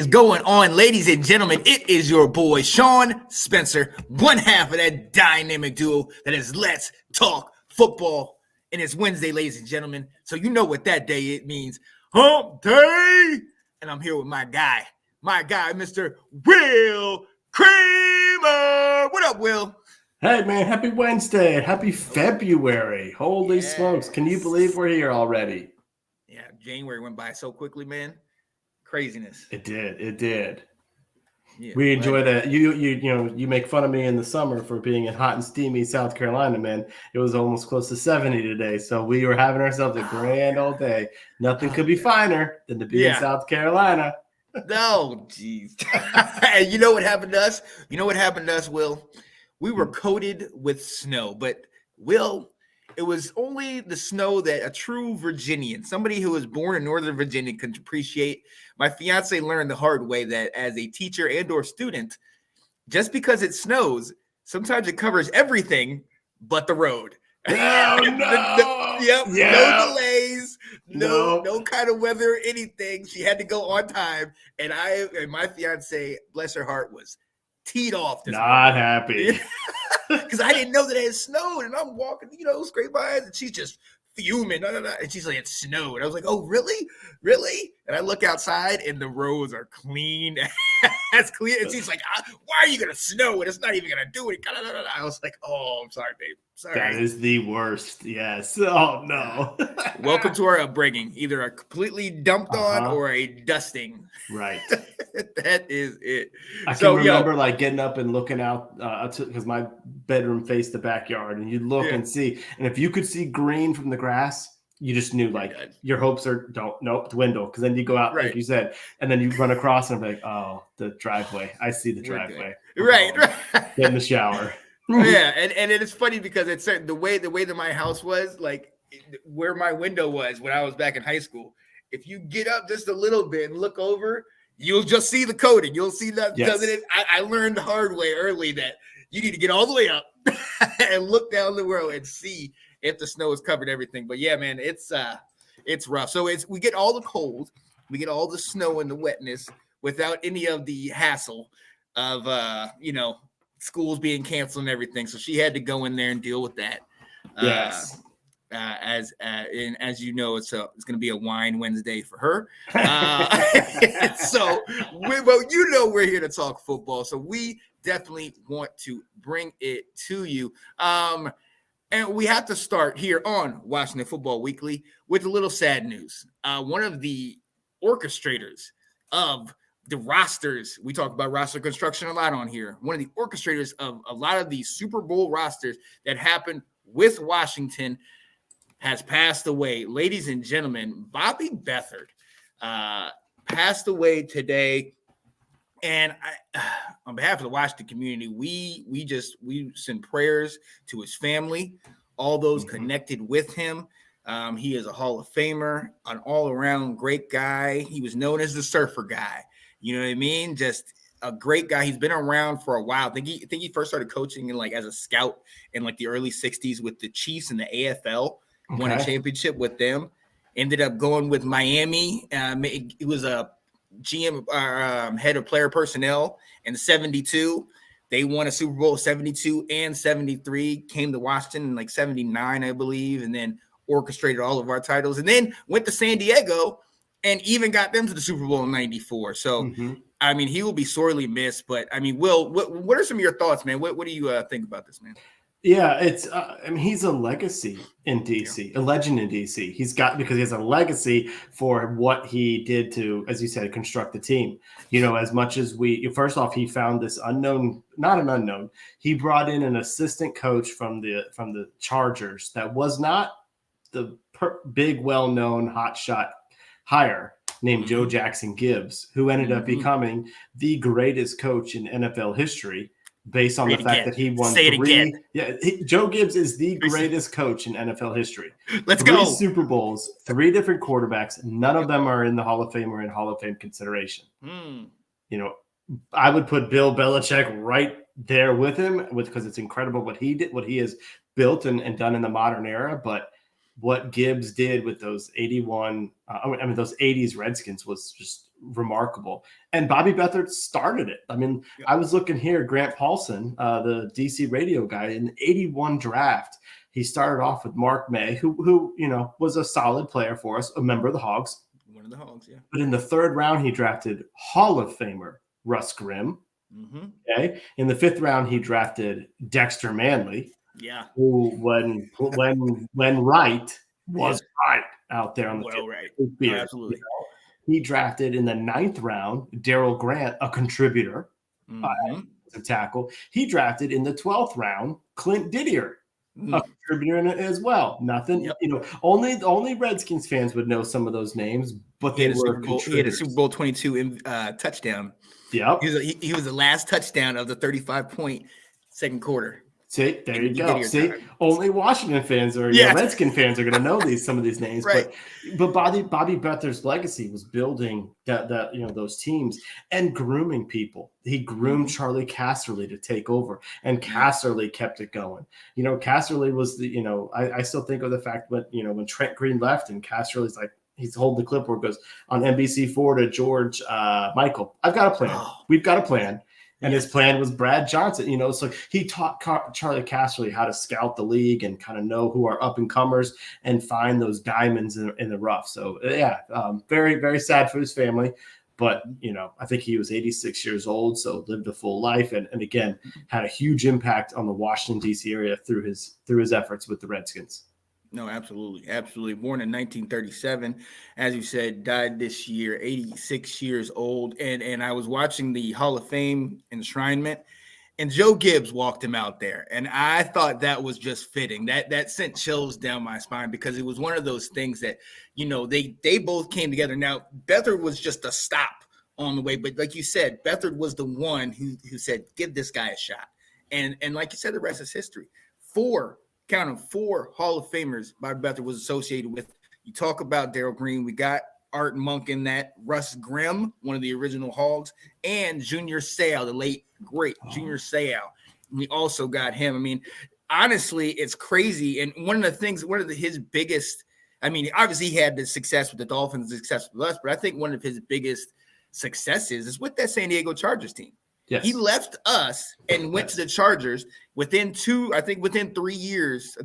Is going on, ladies and gentlemen? It is your boy Sean Spencer, one half of that dynamic duo that is Let's Talk Football. And it's Wednesday, ladies and gentlemen. So you know what that day it means. Hump Day! And I'm here with my guy, Mr. Will Kramer. What up, Will? Hey, man, happy Wednesday. Happy February. Holy smokes. Can you believe we're here already? Yeah, January went by so quickly, man. Craziness. It did. Yeah, we enjoy that. You make fun of me in the summer for being in hot and steamy South Carolina, man. It was almost close to 70 today, so we were having ourselves a grand old day. Nothing could be finer than to be in South Carolina. No, jeez. And you know what happened to us? Will? We were coated with snow, but Will, it was only the snow that a true Virginian, somebody who was born in Northern Virginia, could appreciate. My fiance learned the hard way that as a teacher and or student, just because it snows, sometimes it covers everything but the road. Oh, no. No delays, no kind of weather, anything. She had to go on time. And my fiance, bless her heart, was teed off. Not happy. Because I didn't know that it had snowed, and I'm walking, scrape my eyes, and she's just fuming. And she's like, it snowed. And I was like, oh, really? And I look outside, and the roads are clean. That's clear. And she's like, why are you going to snow? And it's not even going to do it. I was like, oh, I'm sorry, babe. Sorry. That is the worst. Yes. Oh, no. Welcome to our upbringing. Either a completely dumped on or a dusting. Right. That is it. I can remember getting up and looking out because my bedroom faced the backyard, and you'd look and see. And if you could see green from the grass, you just knew your hopes dwindle, because then you go out, like you said, and then you run across and I'm like, oh, the driveway. I see the driveway. Right. Get in the shower. Yeah, and it is funny because it's the way that my house was, like where my window was when I was back in high school. If you get up just a little bit and look over, you'll just see the coating. You'll see that. Yes. I learned the hard way early that you need to get all the way up and look down the road and see if the snow has covered everything. But yeah, man, it's rough. So we get all the cold, we get all the snow and the wetness without any of the hassle of schools being canceled and everything. So she had to go in there and deal with that. Yes. As you know, it's going to be a wine Wednesday for her. So we're here to talk football. So we definitely want to bring it to you. And we have to start here on Washington Football Weekly with a little sad news. One of the orchestrators of the rosters, we talk about roster construction a lot on here. One of the orchestrators of a lot of these Super Bowl rosters that happened with Washington has passed away. Ladies and gentlemen, Bobby Beathard passed away today. And on behalf of the Washington community, we send prayers to his family, all those connected with him. He is a Hall of Famer, an all-around great guy. He was known as the surfer guy. You know what I mean? Just a great guy. He's been around for a while. I think he first started coaching as a scout in the early 60s with the Chiefs in the AFL. Okay. Won a championship with them. Ended up going with Miami. He was a GM, head of player personnel in 72. They won a Super Bowl 72 and 73. Came to Washington in 79, I believe, and then orchestrated all of our titles. And then went to San Diego and even got them to the Super Bowl in 94. So, I mean, he will be sorely missed. But, I mean, Will, what are some of your thoughts, man? What do you think about this, man? Yeah, it's he's a legacy in DC, a legend in DC. Because he has a legacy for what he did to, as you said, construct the team. As much as first off, he found this unknown, he brought in an assistant coach from the Chargers that was not the big, well-known hotshot hire named Joe Jackson Gibbs, who ended up becoming the greatest coach in NFL history. Based on the fact that he won three. Yeah, Joe Gibbs is the greatest coach in NFL history. Let's go. 3 Super Bowls, 3 different quarterbacks. None of them are in the Hall of Fame or in Hall of Fame consideration. I would put Bill Belichick right there with him because it's incredible what he did, what he has built and done in the modern era. But what Gibbs did with those those 80s Redskins was just remarkable. And Bobby Beathard started it. I mean, I was looking here, Grant Paulson, the DC radio guy, in the 81 draft. He started off with Mark May, who was a solid player for us, a member of the Hogs. One of the Hogs, yeah. But in the 3rd round, he drafted Hall of Famer Russ Grimm. Mm-hmm. Okay. In the 5th round, he drafted Dexter Manley. Yeah. Who, when right, was right out there on the field. Right. Field. Absolutely. He drafted in the 9th round Daryl Grant, a contributor, a tackle. He drafted in the 12th round Clint Didier, a contributor in it as well. Nothing, only Redskins fans would know some of those names, but they were contributors. He had a Super Bowl 22 touchdown. Yep. He was the last touchdown of the 35-point second quarter. See, there you go. See, only Washington fans or Redskin fans are going to know some of these names. Right. But Bobby Beathard's legacy was building that those teams and grooming people. He groomed Charlie Casserly to take over, and Casserly kept it going. Casserly was I still think of the fact when Trent Green left and Casserly's like, he's holding the clipboard, goes on NBC4 to George Michael. I've got a plan. We've got a plan. And his plan was Brad Johnson. So he taught Charlie Casserly how to scout the league and kind of know who are up and comers and find those diamonds in the rough. So very, very sad for his family. But, I think he was 86 years old, so lived a full life and again, had a huge impact on the Washington, D.C. area through his efforts with the Redskins. No, absolutely. Absolutely. Born in 1937, as you said, died this year, 86 years old. And I was watching the Hall of Fame enshrinement, and Joe Gibbs walked him out there. And I thought that was just fitting. That sent chills down my spine because it was one of those things that, they both came together. Now, Beathard was just a stop on the way. But like you said, Beathard was the one who said, give this guy a shot. And like you said, the rest is history. 4 Hall of Famers Bobby Beathard was associated with. You talk about Daryl Green. We got Art Monk in that. Russ Grimm, one of the original Hogs, and Junior Seau, the late, great Junior Seau. We also got him. I mean, honestly, it's crazy. And his biggest, obviously he had the success with the Dolphins, the success with us, but I think one of his biggest successes is with that San Diego Chargers team. Yes. He left us and went to the Chargers within 2 years,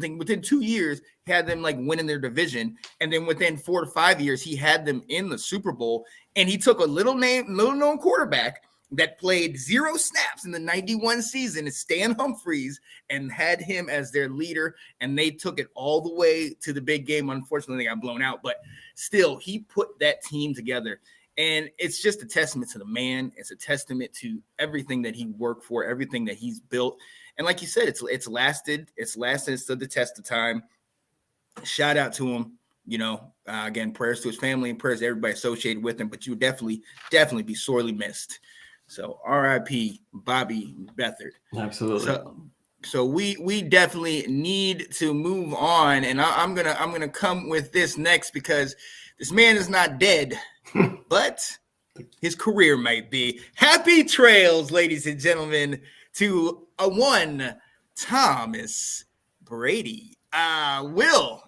he had them winning their division. And then within 4 to 5 years, he had them in the Super Bowl. And he took a little known quarterback that played 0 snaps in the 91 season, Stan Humphries, and had him as their leader. And they took it all the way to the big game. Unfortunately, they got blown out, but still he put that team together. And it's just a testament to the man. It's a testament to everything that he worked for, everything that he's built. And like you said, it's lasted. It's stood the test of time. Shout out to him. Again, prayers to his family and prayers to everybody associated with him. But you would definitely be sorely missed. So R.I.P. Bobby Beathard. Absolutely. So we definitely need to move on. And I'm gonna come with this next because this man is not dead. But his career might be. Happy trails, ladies and gentlemen, to one Thomas Brady. Will,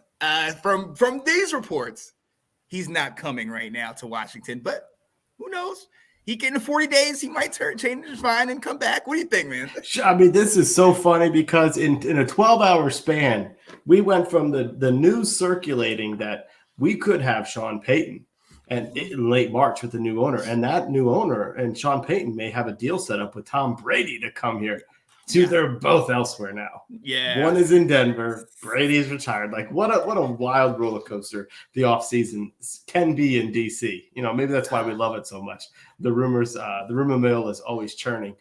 from these reports, he's not coming right now to Washington, but who knows? He get in 40 days, he might change his mind and come back. What do you think, man? This is so funny because in a 12-hour span, we went from the news circulating that we could have Sean Payton and in late March with the new owner. And that new owner and Sean Payton may have a deal set up with Tom Brady to come here. They're both elsewhere now. Yeah. One is in Denver. Brady's retired. What a wild roller coaster the offseason can be in DC. Maybe that's why we love it so much. The rumor mill is always churning.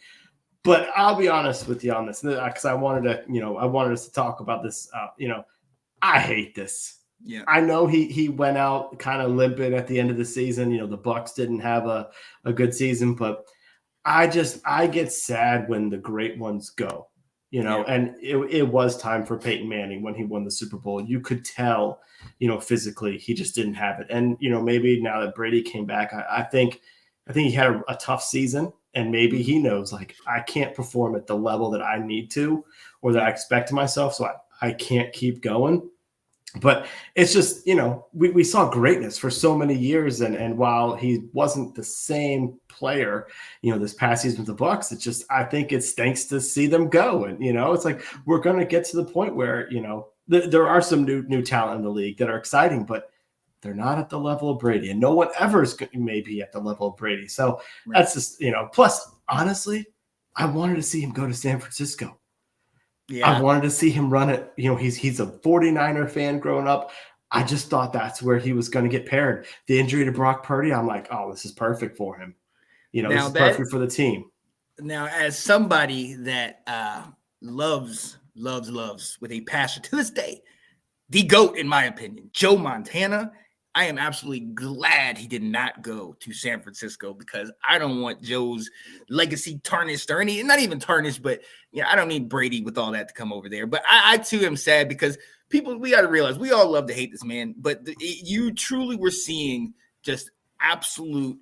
But I'll be honest with you on this because I wanted us to talk about this. I hate this. Yeah, I know he went out kind of limping at the end of the season. The Bucs didn't have a good season, but I get sad when the great ones go, and it was time for Peyton Manning when he won the Super Bowl. You could tell, physically he just didn't have it. And, maybe now that Brady came back, I think he had a tough season and maybe he knows I can't perform at the level that I need to, or that I expect of myself. So I can't keep going. But it's just, we saw greatness for so many years. And while he wasn't the same player, this past season with the Bucks, it's just, I think it stinks to see them go. And, it's like, we're going to get to the point where, there are some new talent in the league that are exciting, but they're not at the level of Brady, and no one ever is maybe at the level of Brady. So that's just, plus, honestly, I wanted to see him go to San Francisco. Yeah. I wanted to see him run it. He's a 49er fan growing up. I just thought that's where he was going to get paired. The injury to Brock Purdy, I'm like, oh, this is perfect for him. This is perfect for the team. Now, as somebody that loves with a passion to this day, the GOAT, in my opinion, Joe Montana, I am absolutely glad he did not go to San Francisco, because I don't want Joe's legacy tarnished, or not even tarnished, but I don't need Brady with all that to come over there. But I too am sad, because we got to realize we all love to hate this man, but you truly were seeing just absolute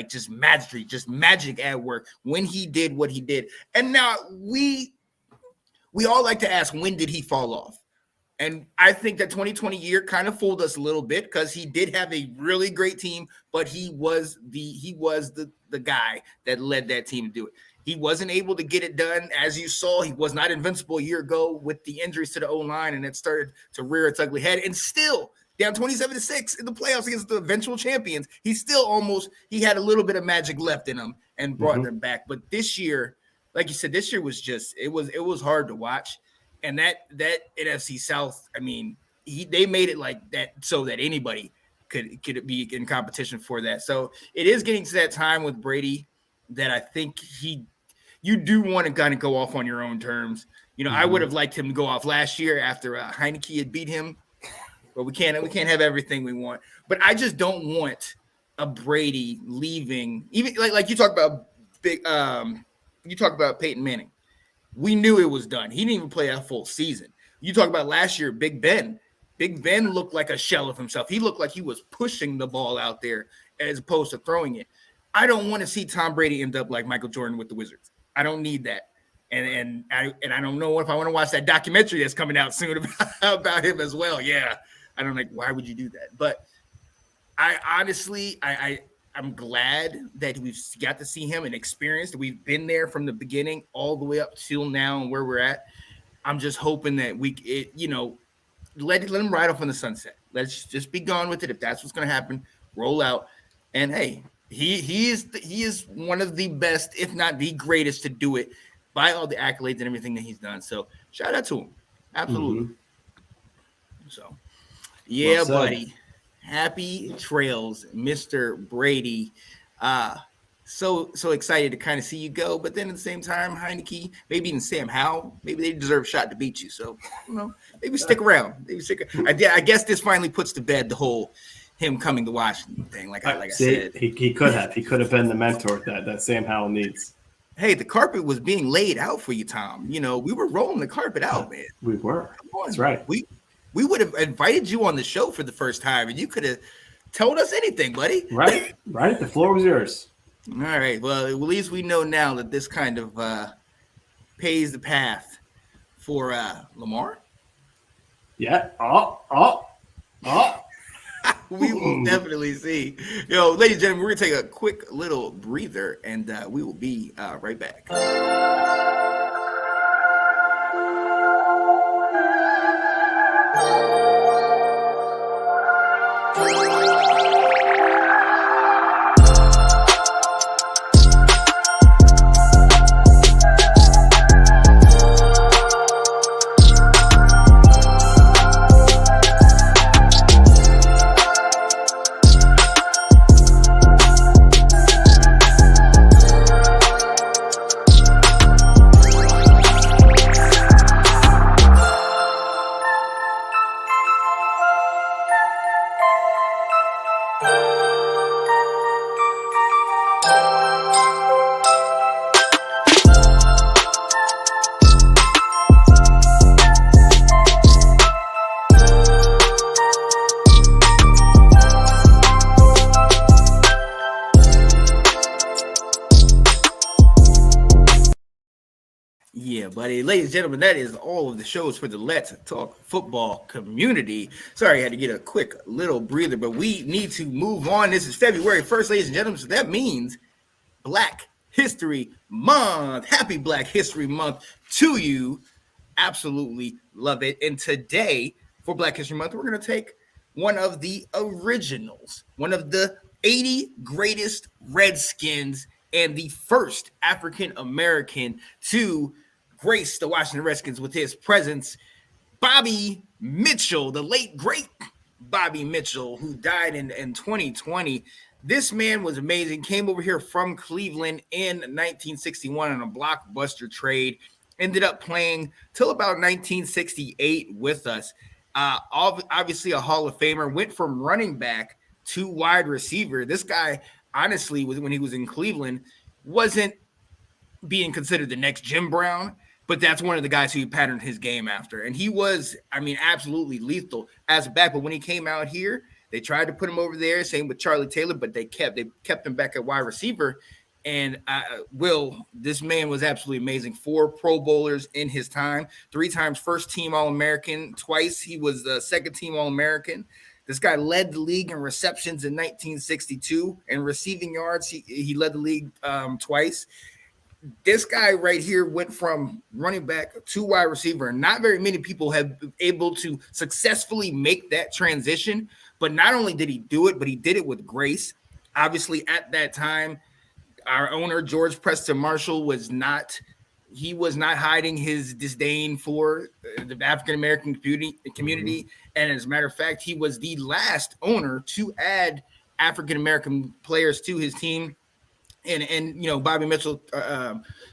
just magic, just magic at work when he did what he did. And now we all like to ask, when did he fall off? And I think that 2020 year kind of fooled us a little bit, because he did have a really great team, but he was the guy that led that team to do it. He wasn't able to get it done. As you saw, he was not invincible a year ago with the injuries to the O-line, and it started to rear its ugly head. And still, down 27-6 in the playoffs against the eventual champions, he had a little bit of magic left in him and brought them back. But this year, like you said, this year was just it was hard to watch. And that NFC South, I mean, they made it like that so that anybody could be in competition for that. So it is getting to that time with Brady that I think you do want to kind of go off on your own terms. I would have liked him to go off last year after Heineke had beat him, but we can't have everything we want. But I just don't want a Brady leaving. Even like you talk about Peyton Manning. We knew it was done. He didn't even play a full season. You talk about last year, Big Ben. Big Ben looked like a shell of himself. He looked like he was pushing the ball out there as opposed to throwing it. I don't want to see Tom Brady end up like Michael Jordan with the Wizards. I don't need that. And I don't know if I want to watch that documentary that's coming out soon about him as well. Yeah. I don't why would you do that? But I honestly, I'm glad that we've got to see him and experienced. We've been there from the beginning all the way up till now and where we're at. I'm just hoping that let him ride off in the sunset. Let's just be gone with it. If that's what's going to happen, roll out. And hey, he is one of the best, if not the greatest, to do it by all the accolades and everything that he's done. So shout out to him. Absolutely. So yeah, buddy. Happy trails, Mr. Brady. So excited to kind of see you go. But then at the same time, Heineke, maybe even Sam Howell, maybe they deserve a shot to beat you. So, maybe stick around. I guess this finally puts to bed the whole him coming to Washington thing. Like I said. He could have been the mentor that Sam Howell needs. Hey, the carpet was being laid out for you, Tom. We were rolling the carpet out, man. We were. That's right. We would have invited you on the show for the first time, and you could have told us anything, buddy. Right. The floor was yours. All right. Well, at least we know now that this kind of pays the path for Lamar. Yeah. We will definitely see. Ladies and gentlemen, we're going to take a quick little breather, and we will be right back. everybody. Ladies and gentlemen, that is all of the shows for the Let's Talk Football community. Sorry, I had to get a quick little breather, but we need to move on. This is February 1st, ladies and gentlemen, so that means Black History Month. Happy Black History Month to you. Absolutely love it. And today, for Black History Month, we're going to take one of the originals, one of the 80 greatest Redskins and the first African-American to grace the Washington Redskins with his presence, Bobby Mitchell, the late, great Bobby Mitchell, who died in 2020. This man was amazing, came over here from Cleveland in 1961 on a blockbuster trade, ended up playing till about 1968 with us. Obviously a Hall of Famer, went from running back to wide receiver. This guy, honestly, when he was in Cleveland, wasn't being considered the next Jim Brown, but that's one of the guys who patterned his game after. And he was, absolutely lethal as a back. But when he came out here, they tried to put him over there, same with Charlie Taylor, but they kept him back at wide receiver. And this man was absolutely amazing. 4 Pro Bowlers in his time, 3 times first team All-American, twice he was the second team All-American. This guy led the league in receptions in 1962 and receiving yards. He led the league twice. This guy right here went from running back to wide receiver, and not very many people have been able to successfully make that transition. But not only did he do it, but he did it with grace. Obviously, at that time, our owner, George Preston Marshall, was not hiding his disdain for the African-American community. And as a matter of fact, he was the last owner to add African-American players to his team. And Bobby Mitchell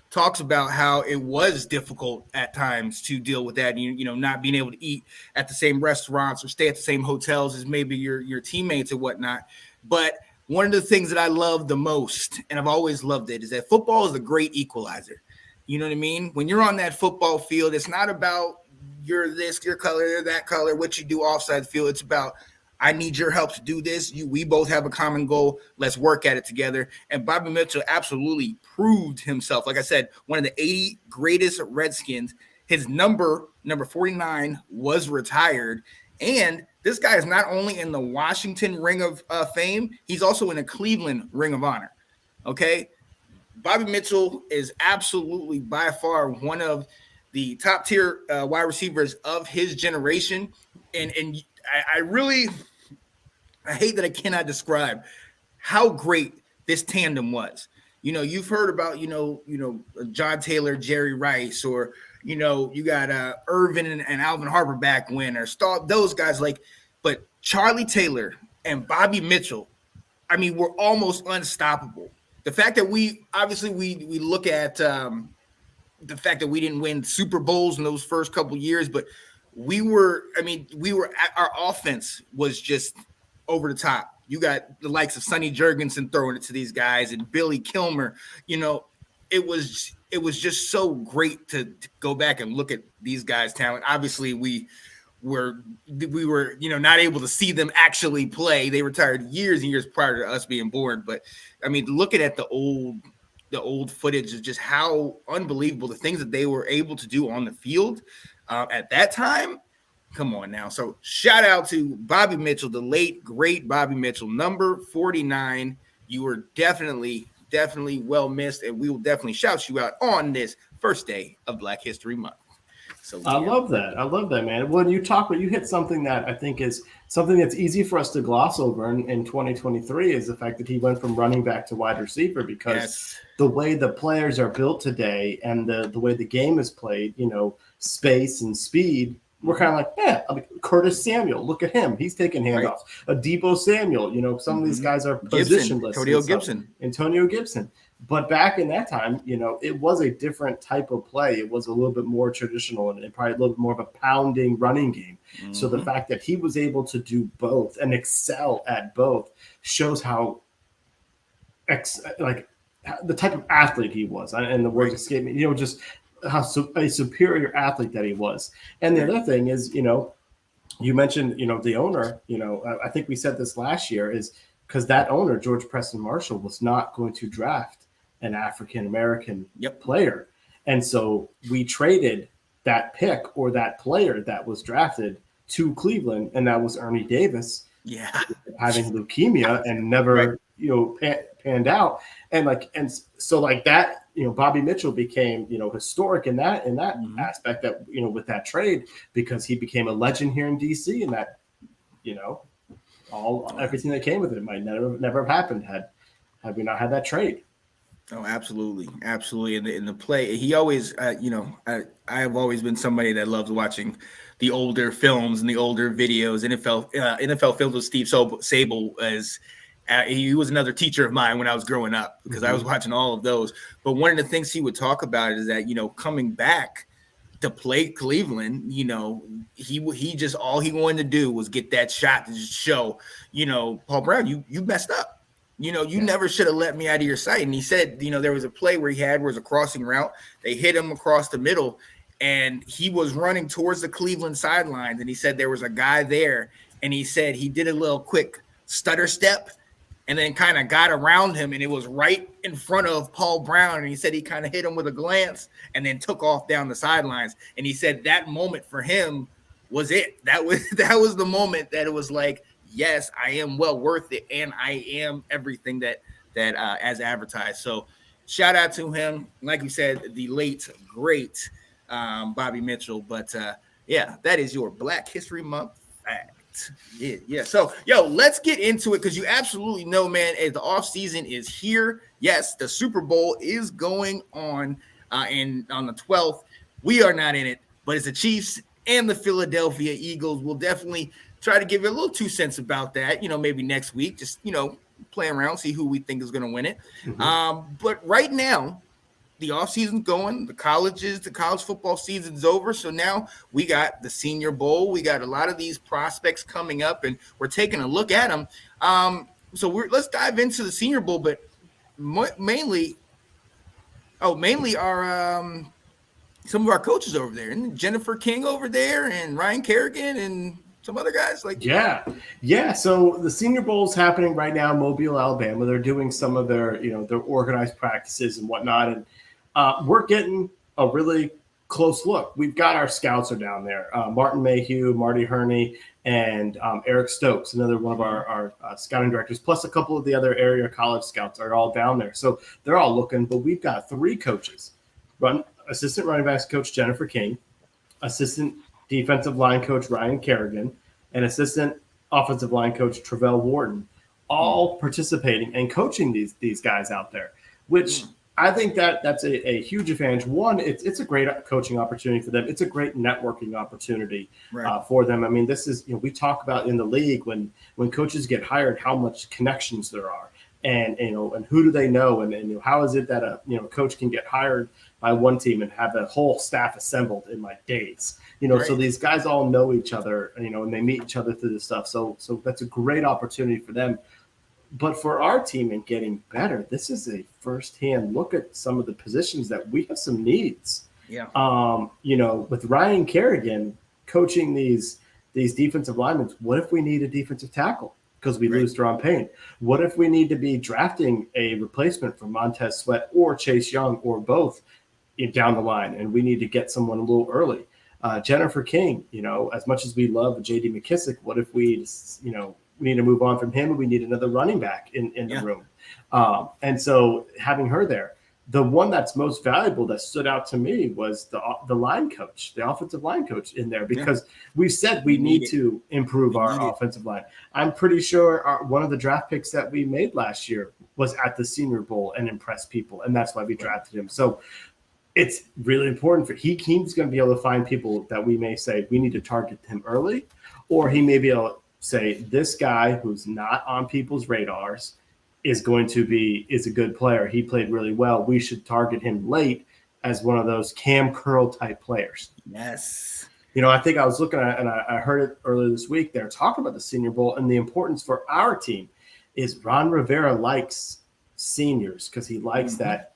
talks about how it was difficult at times to deal with that, not being able to eat at the same restaurants or stay at the same hotels as maybe your teammates or whatnot. But one of the things that I love the most, and I've always loved it, is that football is a great equalizer. You know what I mean? When you're on that football field, it's not about you're this, your color, you're that color, what you do offside the field. It's about, I need your help to do this. We both have a common goal. Let's work at it together. And Bobby Mitchell absolutely proved himself. Like I said, one of the 80 greatest Redskins. His number 49 was retired. And this guy is not only in the Washington Ring of Fame, he's also in the Cleveland Ring of Honor. Okay? Bobby Mitchell is absolutely by far one of the top tier wide receivers of his generation. And I hate that I cannot describe how great this tandem was. You've heard about, John Taylor, Jerry Rice, or, you got Irvin and Alvin Harper back when, or those guys but Charlie Taylor and Bobby Mitchell, were almost unstoppable. The fact that we look at the fact that we didn't win Super Bowls in those first couple years, but our offense was just over the top. You got the likes of Sonny Jurgensen throwing it to these guys and Billy Kilmer. It was just so great to go back and look at these guys' talent. Obviously, we were not able to see them actually play. They retired years and years prior to us being born. But looking at the old footage of just how unbelievable the things that they were able to do on the field at that time. Come on now. So shout out to Bobby Mitchell, the late, great Bobby Mitchell, number 49. You were definitely well missed, and we will definitely shout you out on this first day of Black History Month. So I love that, man. When you hit something that I think is something that's easy for us to gloss over in 2023 is the fact that he went from running back to wide receiver, because the way the players are built today and the way the game is played, space and speed, we're kind of like, Curtis Samuel, look at him. He's taking handoffs. Debo Samuel, some of these guys are positionless. Antonio Gibson. But back in that time, it was a different type of play. It was a little bit more traditional and probably a little bit more of a pounding running game. Mm-hmm. So the fact that he was able to do both and excel at both shows how the type of athlete he was. And the words escape me, just how a superior athlete that he was. And the other thing is, you mentioned, the owner, I think we said this last year, is because that owner, George Preston Marshall, was not going to draft an African-American player. And so we traded that pick or that player that was drafted to Cleveland, and that was Ernie Davis. Yeah. Having leukemia and never, panned out. And so that, Bobby Mitchell became, historic in that aspect that, with that trade, because he became a legend here in DC, and that, everything that came with it might never have happened had we not had that trade. Oh, absolutely, absolutely. In the play, he always, I have always been somebody that loves watching the older films and the older videos. NFL films with Steve Sable as he was another teacher of mine when I was growing up, because I was watching all of those. But one of the things he would talk about is that coming back to play Cleveland, he just, all he wanted to do was get that shot to just show, Paul Brown, you messed up. You never should have let me out of your sight. And he said, there was a play where it was a crossing route. They hit him across the middle, and he was running towards the Cleveland sidelines. And he said there was a guy there, and he said he did a little quick stutter step and then kind of got around him, and it was right in front of Paul Brown. And he said he kind of hit him with a glance and then took off down the sidelines. And he said that moment for him was it. That was the moment that it was like, yes, I am well worth it, and I am everything that as advertised. So shout out to him. Like you said, the late, great Bobby Mitchell. But that is your Black History Month fact. Yeah. So, let's get into it, because you absolutely know, man, as the offseason is here. Yes, the Super Bowl is going on, and on the 12th. We are not in it, but it's the Chiefs and the Philadelphia Eagles. Will definitely try to give you a little 2 cents about that, maybe next week, just, play around, see who we think is going to win it. But right now, the offseason's going, the college football season's over. So now we got the Senior Bowl. We got a lot of these prospects coming up, and we're taking a look at them. So let's dive into the Senior Bowl, but mainly our some of our coaches over there, and Jennifer King over there, and Ryan Kerrigan, and some other guys yeah. So the Senior Bowl is happening right now in Mobile, Alabama. They're doing some of their their organized practices and whatnot, and we're getting a really close look. We've got our scouts are down there, Martin Mayhew, Marty Herney, and Eric Stokes, another one of our scouting directors, plus a couple of the other area college scouts are all down there. So they're all looking, but we've got 3 coaches: assistant running backs coach Jennifer King, assistant defensive line coach Ryan Kerrigan, and assistant offensive line coach Travell Wharton, all participating and coaching these guys out there, which I think that's a huge advantage. One, it's a great coaching opportunity for them. It's a great networking opportunity for them. I mean, this is, we talk about in the league when coaches get hired, how much connections there are, and and who do they know, and how is it that a coach can get hired by one team and have a whole staff assembled in like days. So these guys all know each other, and they meet each other through this stuff. So that's a great opportunity for them. But for our team in getting better, this is a firsthand look at some of the positions that we have some needs. Yeah. With Ryan Kerrigan coaching these defensive linemen, what if we need a defensive tackle because we lose Deron Payne? What if we need to be drafting a replacement for Montez Sweat or Chase Young or both down the line, and we need to get someone a little early? Jennifer King, as much as we love J.D. McKissick, what if we, we need to move on from him and we need another running back in the room? And so having her there, the one that's most valuable that stood out to me was the line coach, the offensive line coach in there, because we said we need to improve our offensive line. I'm pretty sure one of the draft picks that we made last year was at the Senior Bowl and impressed people, and that's why we drafted him. So it's really important he's going to be able to find people that we may say we need to target him early, or he may be able to say this guy who's not on people's radars is a good player. He played really well. We should target him late as one of those Cam Curl type players. Yes. I think I was looking at, and I heard it earlier this week, they're talking about the Senior Bowl and the importance for our team is Ron Rivera likes seniors because he likes that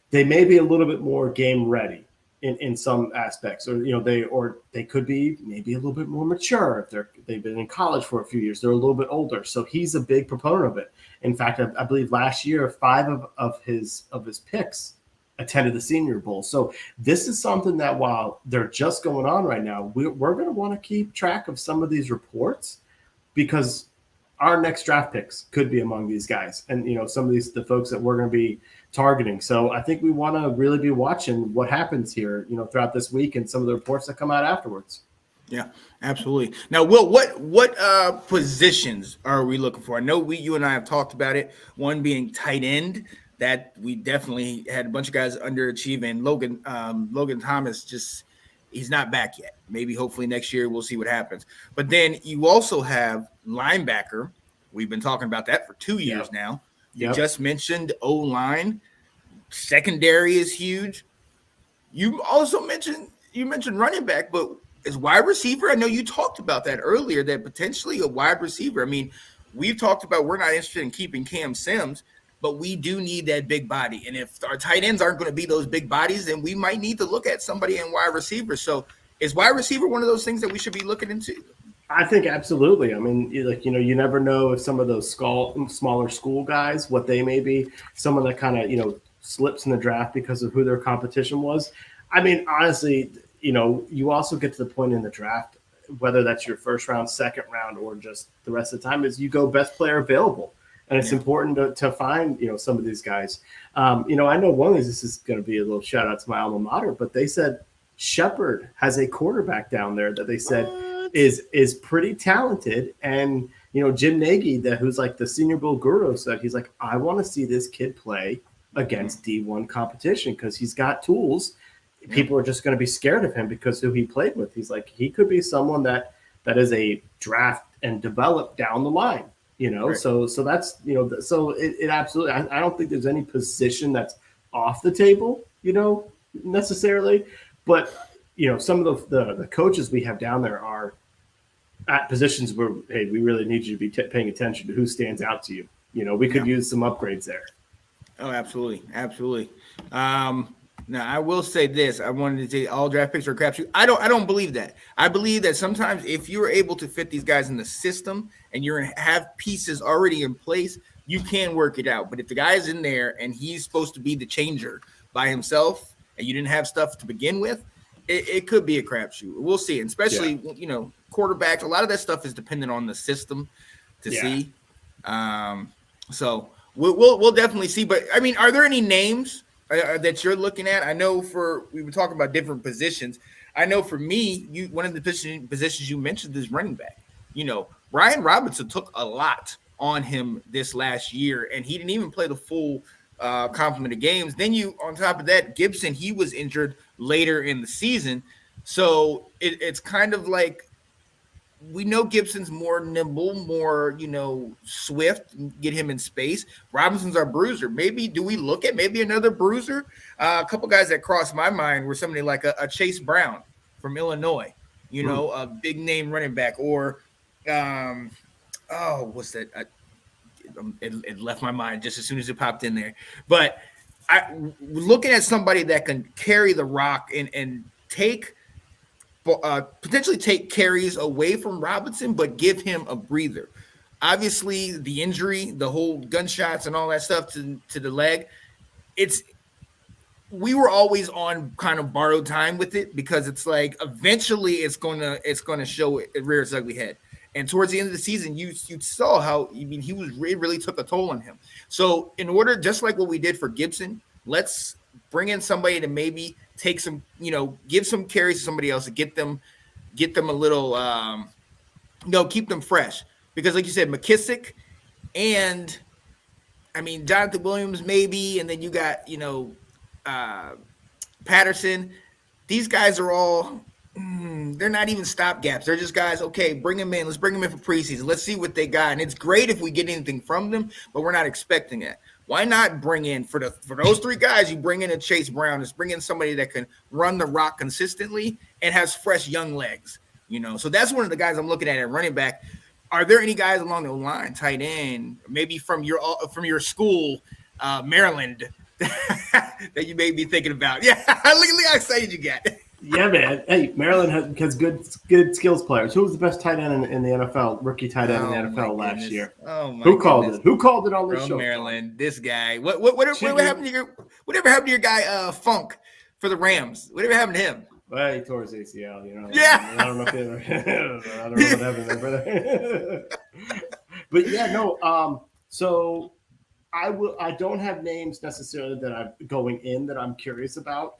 they may be a little bit more game ready in some aspects, or they could be maybe a little bit more mature if they've been in college for a few years. They're a little bit older, so he's a big proponent of it. In fact, I believe last year 5 of his picks attended the Senior Bowl. So this is something that while they're just going on right now, we're going to want to keep track of some of these reports, because our next draft picks could be among these guys, and some of the folks that we're going to be targeting. So I think we want to really be watching what happens here, throughout this week and some of the reports that come out afterwards. Yeah, absolutely. Now, Will, what positions are we looking for? I know you and I have talked about it. One being tight end, that we definitely had a bunch of guys underachieving. Logan Thomas, he's not back yet. Maybe hopefully next year we'll see what happens. But then you also have linebacker. We've been talking about that for 2 years now. You just mentioned O-line. Secondary is huge. You also mentioned running back, but as wide receiver, I know you talked about that earlier, that potentially a wide receiver. I mean, we've talked about we're not interested in keeping Cam Sims, but we do need that big body. And if our tight ends aren't going to be those big bodies, then we might need to look at somebody in wide receiver. So is wide receiver one of those things that we should be looking into? I think absolutely. I mean, you never know if some of those smaller school guys, what they may be, someone that kind of, slips in the draft because of who their competition was. I mean, honestly, you also get to the point in the draft, whether that's your first round, second round, or just the rest of the time, is you go best player available. And it's important to find, some of these guys. I know one of these, this is going to be a little shout out to my alma mater, but they said Shepherd has a quarterback down there that they said is pretty talented. And, Jim Nagy, who's like the Senior Bowl guru, said, he's like, I want to see this kid play against D1 competition because he's got tools. People are just going to be scared of him because who he played with. He's like, he could be someone that is a draft and develop down the line, Right. So that's, so it absolutely, I don't think there's any position that's off the table, necessarily, but, some of the coaches we have down there are at positions where, hey, we really need you to be paying attention to who stands out to you. We could use some upgrades there. Oh, absolutely. Absolutely. Now, I will say this. I wanted to say all draft picks are crapshoot. I don't believe that. I believe that sometimes if you're able to fit these guys in the system and you have pieces already in place, you can work it out. But if the guy's in there and he's supposed to be the changer by himself and you didn't have stuff to begin with, it could be a crapshoot. We'll see. And especially, quarterbacks, a lot of that stuff is dependent on the system to see. So we'll definitely see. But, I mean, are there any names that you're looking at? I know we were talking about different positions. I know for me, one of the positions you mentioned is running back. Brian Robinson took a lot on him this last year, and he didn't even play the full complement of games. Then on top of that, Gibson, he was injured later in the season. So it's kind of like, we know Gibson's more nimble, more, swift, get him in space. Robinson's our bruiser. Do we look at another bruiser? A couple guys that crossed my mind were somebody like a Chase Brown from Illinois, a big name running back, or what's that? It left my mind just as soon as it popped in there. But looking at somebody that can carry the rock and potentially take carries away from Robinson, but give him a breather. Obviously, the injury, the whole gunshots and all that stuff to the leg, we were always on kind of borrowed time with it, because it's like eventually it's gonna show it rear its ugly head. And towards the end of the season, you saw how, it really took a toll on him. So in order, just like what we did for Gibson, let's bring in somebody to maybe take some, give some carries to somebody else to get them a little, keep them fresh. Because like you said, McKissick and, Jonathan Williams maybe, and then you got, Patterson. These guys are all, they're not even stopgaps. They're just guys, okay, bring them in. Let's bring them in for preseason. Let's see what they got. And it's great if we get anything from them, but we're not expecting it. Why not bring in, for those three guys, you bring in a Chase Brown, just bring in somebody that can run the rock consistently and has fresh young legs, So that's one of the guys I'm looking at running back. Are there any guys along the line, tight end, maybe from your school, Maryland, that you may be thinking about? Yeah, look how excited you get. Yeah, man. Hey, Maryland has good skills players. Who was the best tight end in the NFL? Rookie tight end in the NFL last year. Oh my Who called goodness. it? Who called it on this From show? Maryland, this guy. Whatever happened to your guy Funk for the Rams? Whatever happened to him? Well, he tore his ACL. Yeah. I don't know if I don't know what happened there, brother. But yeah, no. So I don't have names necessarily that I'm going in that I'm curious about.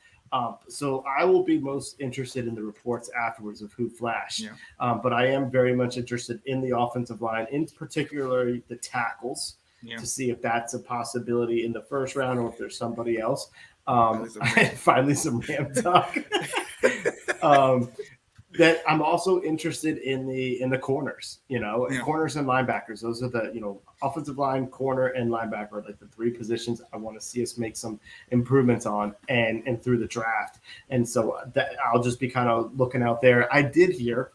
So I will be most interested in the reports afterwards of who flashed. Yeah. But I am very much interested in the offensive line, in particular the tackles, to see if that's a possibility in the first round or if there's somebody else. Finally some Ram talk. That I'm also interested in the corners, corners and linebackers. Those are the, offensive line, corner, and linebacker, like the three positions I want to see us make some improvements on and through the draft. And so that I'll just be kind of looking out there. I did hear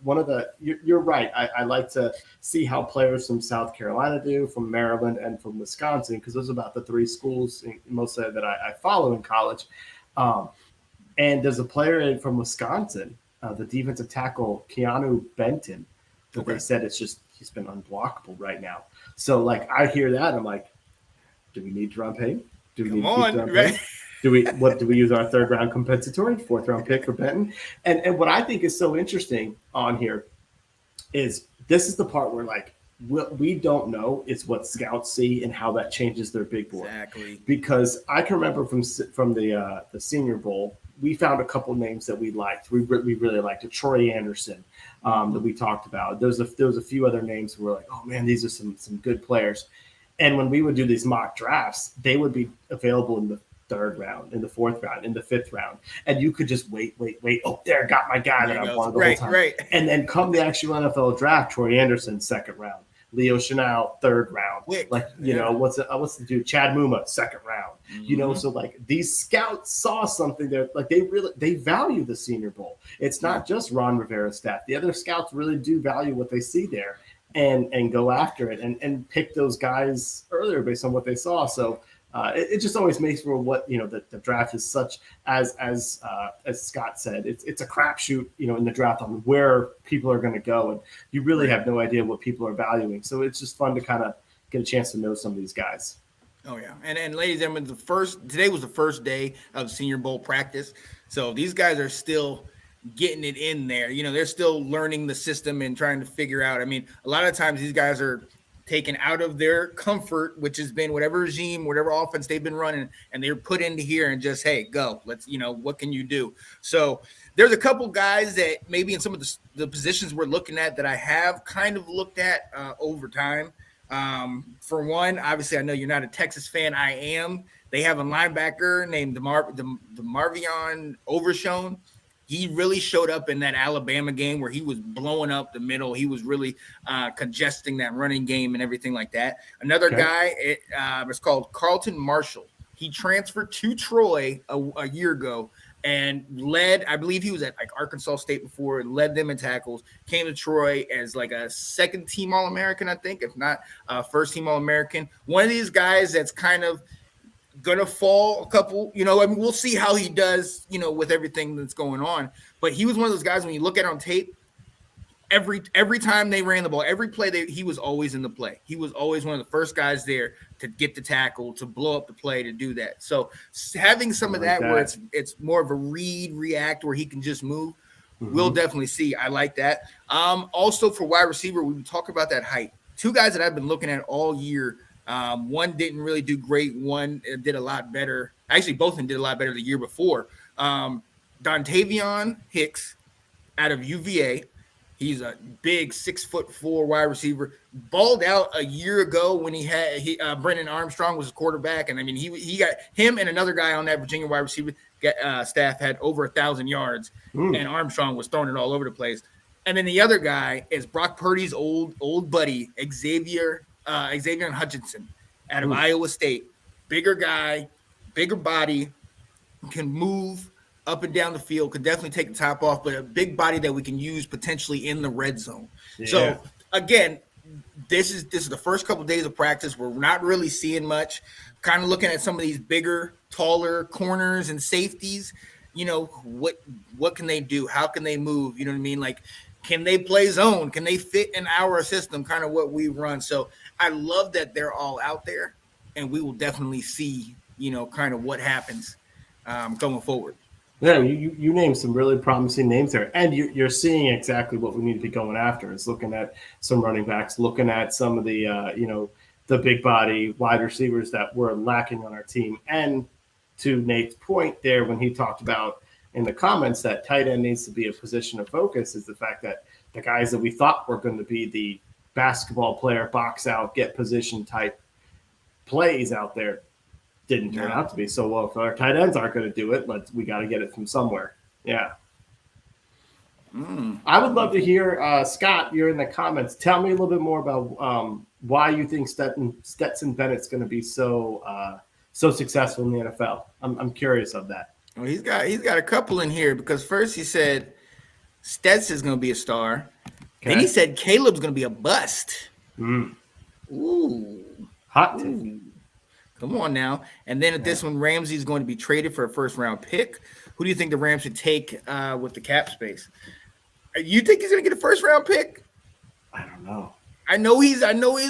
you're right. I like to see how players from South Carolina do, from Maryland, and from Wisconsin, because those are about the three schools mostly that I follow in college. And there's a player from Wisconsin, the defensive tackle, Keanu Benton, that they said he's been unblockable right now. So, I hear that, I'm like, do we need Jerome Payne? Do we need Jerome Payne? Do we use our third round compensatory, fourth round pick for Benton? And what I think is so interesting on here is this is the part where what we don't know is what scouts see and how that changes their big board. Exactly. Because I can remember from the Senior Bowl, we found a couple names that we liked. We really liked it. Troy Anderson, that we talked about. There was a few other names who were like, oh man, these are some good players. And when we would do these mock drafts, they would be available in the third round, in the fourth round, in the fifth round. And you could just wait. Oh, there, got my guy that I wanted the whole time. Right. And then come the actual NFL draft, Troy Anderson, second round. Leo Chenal, third round. What's the dude? Chad Muma, second round. Mm-hmm. So these scouts saw something there. They value the Senior Bowl. It's not just Ron Rivera's staff. The other scouts really do value what they see there and go after it and pick those guys earlier based on what they saw. So it just always makes for what the draft is such as Scott said, it's a crapshoot in the draft on where people are going to go, and you really have no idea what people are valuing. So it's just fun to kind of get a chance to know some of these guys. Oh yeah, and ladies and gentlemen, today was the first day of Senior Bowl practice, so these guys are still getting it in there. They're still learning the system and trying to figure out. I mean, a lot of times these guys are taken out of their comfort, which has been whatever regime, whatever offense they've been running, and they're put into here and just, hey, go. Let's, what can you do? So there's a couple guys that maybe in some of the positions we're looking at that I have kind of looked at over time. For one, obviously, I know you're not a Texas fan. I am. They have a linebacker named DeMarvion Overshown. He really showed up in that Alabama game where he was blowing up the middle. He was really congesting that running game and everything like that. Another guy, it's called Carlton Marshall. He transferred to Troy a year ago and led, I believe he was at Arkansas State before, led them in tackles, came to Troy as a second-team All-American, I think, if not first-team All-American. One of these guys that's kind of gonna fall a couple, we'll see how he does, with everything that's going on. But he was one of those guys when you look at it on tape, every time they ran the ball, every play he was always in the play. He was always one of the first guys there to get the tackle, to blow up the play, to do that. So having some of that where it's more of a react where he can just move, we'll definitely see. I like that. Also for wide receiver, we talk about that height. Two guys that I've been looking at all year. One didn't really do great. One did a lot better. Actually, both of them did a lot better the year before. Dontavion Hicks out of UVA. He's a big 6'4" wide receiver. Balled out a year ago when he had Brennan Armstrong was his quarterback, and I mean he got him and another guy on that Virginia wide receiver staff had over 1,000 yards, and Armstrong was throwing it all over the place. And then the other guy is Brock Purdy's old buddy Xavier Hutchinson out of Iowa State. Bigger guy, bigger body, can move up and down the field, could definitely take the top off, but a big body that we can use potentially in the red zone. Yeah. So again, this is the first couple of days of practice. We're not really seeing much. Kind of looking at some of these bigger, taller corners and safeties. what can they do? How can they move? You know what I mean? Like, can they play zone? Can they fit in our system? Kind of what we run. So I love that they're all out there, and we will definitely see, kind of what happens going forward. Yeah, you named some really promising names there, and you're seeing exactly what we need to be going after. Is looking at some running backs, looking at some of the the big body wide receivers that we're lacking on our team. And to Nate's point there, when he talked about in the comments that tight end needs to be a position of focus, is the fact that the guys that we thought were going to be the basketball player, box out, get position type plays out there didn't turn out to be. So, well, if our tight ends aren't going to do it, we got to get it from somewhere. Yeah. I would love to hear, Scott, you're in the comments. Tell me a little bit more about why you think Stetson Bennett's going to be so successful in the NFL. I'm curious of that. Well, he's got a couple in here, because first he said Stetson's going to be a star. Okay. Then he said Caleb's going to be a bust. Ooh. Hot take. Come on now. And then at this one, Ramsey's going to be traded for a first-round pick. Who do you think the Rams should take with the cap space? You think he's going to get a first-round pick? I don't know. I know he's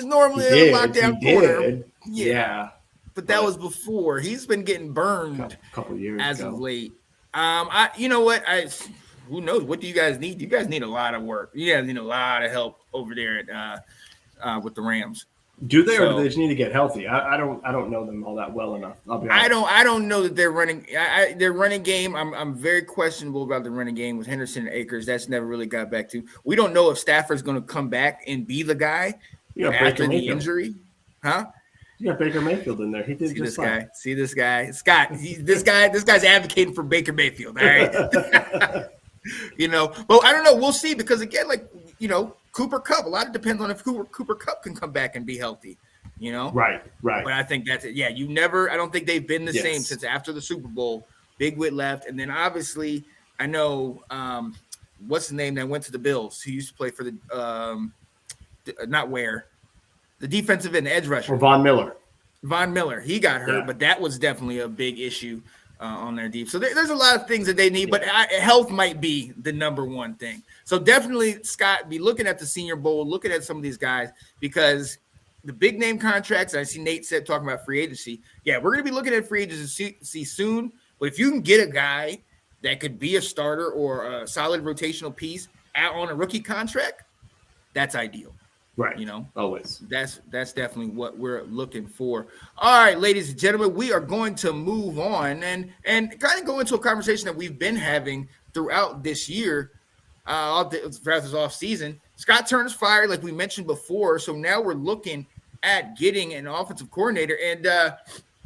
normally a lockdown corner. Yeah. But that was before. He's been getting burned a couple years as ago. of late. You know what? Who knows? What do you guys need? You guys need a lot of work. You guys need a lot of help over there at with the Rams. Do they, or do they just need to get healthy? I don't know them all that well enough. I'll be honest. I don't know that they're running. Their running game. I'm very questionable about the running game with Henderson and Akers. That's never really got back to. We don't know if Stafford's going to come back and be the guy after the injury, huh? You got Baker Mayfield in there. He did just fine. See this guy, Scott. This guy's advocating for Baker Mayfield. All right, but I don't know. We'll see, because again, Cooper Kupp. A lot of depends on if Cooper Kupp can come back and be healthy. Right. But I think that's it. Yeah, I don't think they've been the same since after the Super Bowl. Big Wit left, and then obviously I know what's the name that went to the Bills, who used to play for the the defensive end, the edge rusher. Or Von Miller. He got hurt, but that was definitely a big issue on their deep. So there's a lot of things that they need, but health might be the number one thing. So definitely, Scott, be looking at the Senior Bowl, looking at some of these guys, because the big name contracts, I see Nate said talking about free agency. Yeah, we're going to be looking at free agency soon, but if you can get a guy that could be a starter or a solid rotational piece out on a rookie contract, that's ideal. Right. Always. That's definitely what we're looking for. All right, ladies and gentlemen, we are going to move on and kind of go into a conversation that we've been having throughout this year, throughout this off season. Scott Turner's fired, like we mentioned before. So now we're looking at getting an offensive coordinator. And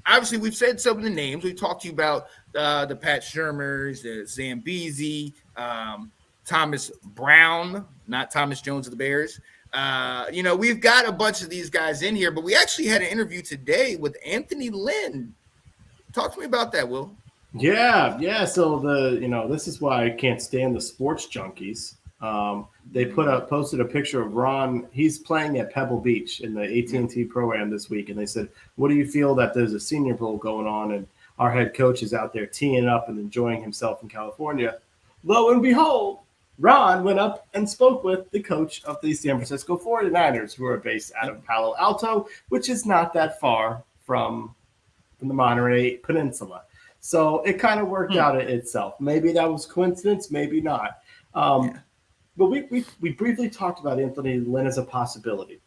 obviously we've said some of the names. We talked to you about the Pat Shurmurs, the Zambezi, Thomas Brown, not Thomas Jones of the Bears. We've got a bunch of these guys in here, but we actually had an interview today with Anthony Lynn. Talk to me about that, Will. Yeah. So this is why I can't stand the sports junkies. They posted a picture of Ron. He's playing at Pebble Beach in the AT&T Pro-Am this week, and they said, "What do you feel that there's a Senior Bowl going on and our head coach is out there teeing up and enjoying himself in California?" Lo and behold, Ron went up and spoke with the coach of the San Francisco 49ers, who are based out of Palo Alto, which is not that far from the Monterey Peninsula. So it kind of worked out itself. Maybe that was coincidence, maybe not. But we briefly talked about Anthony Lynn as a possibility.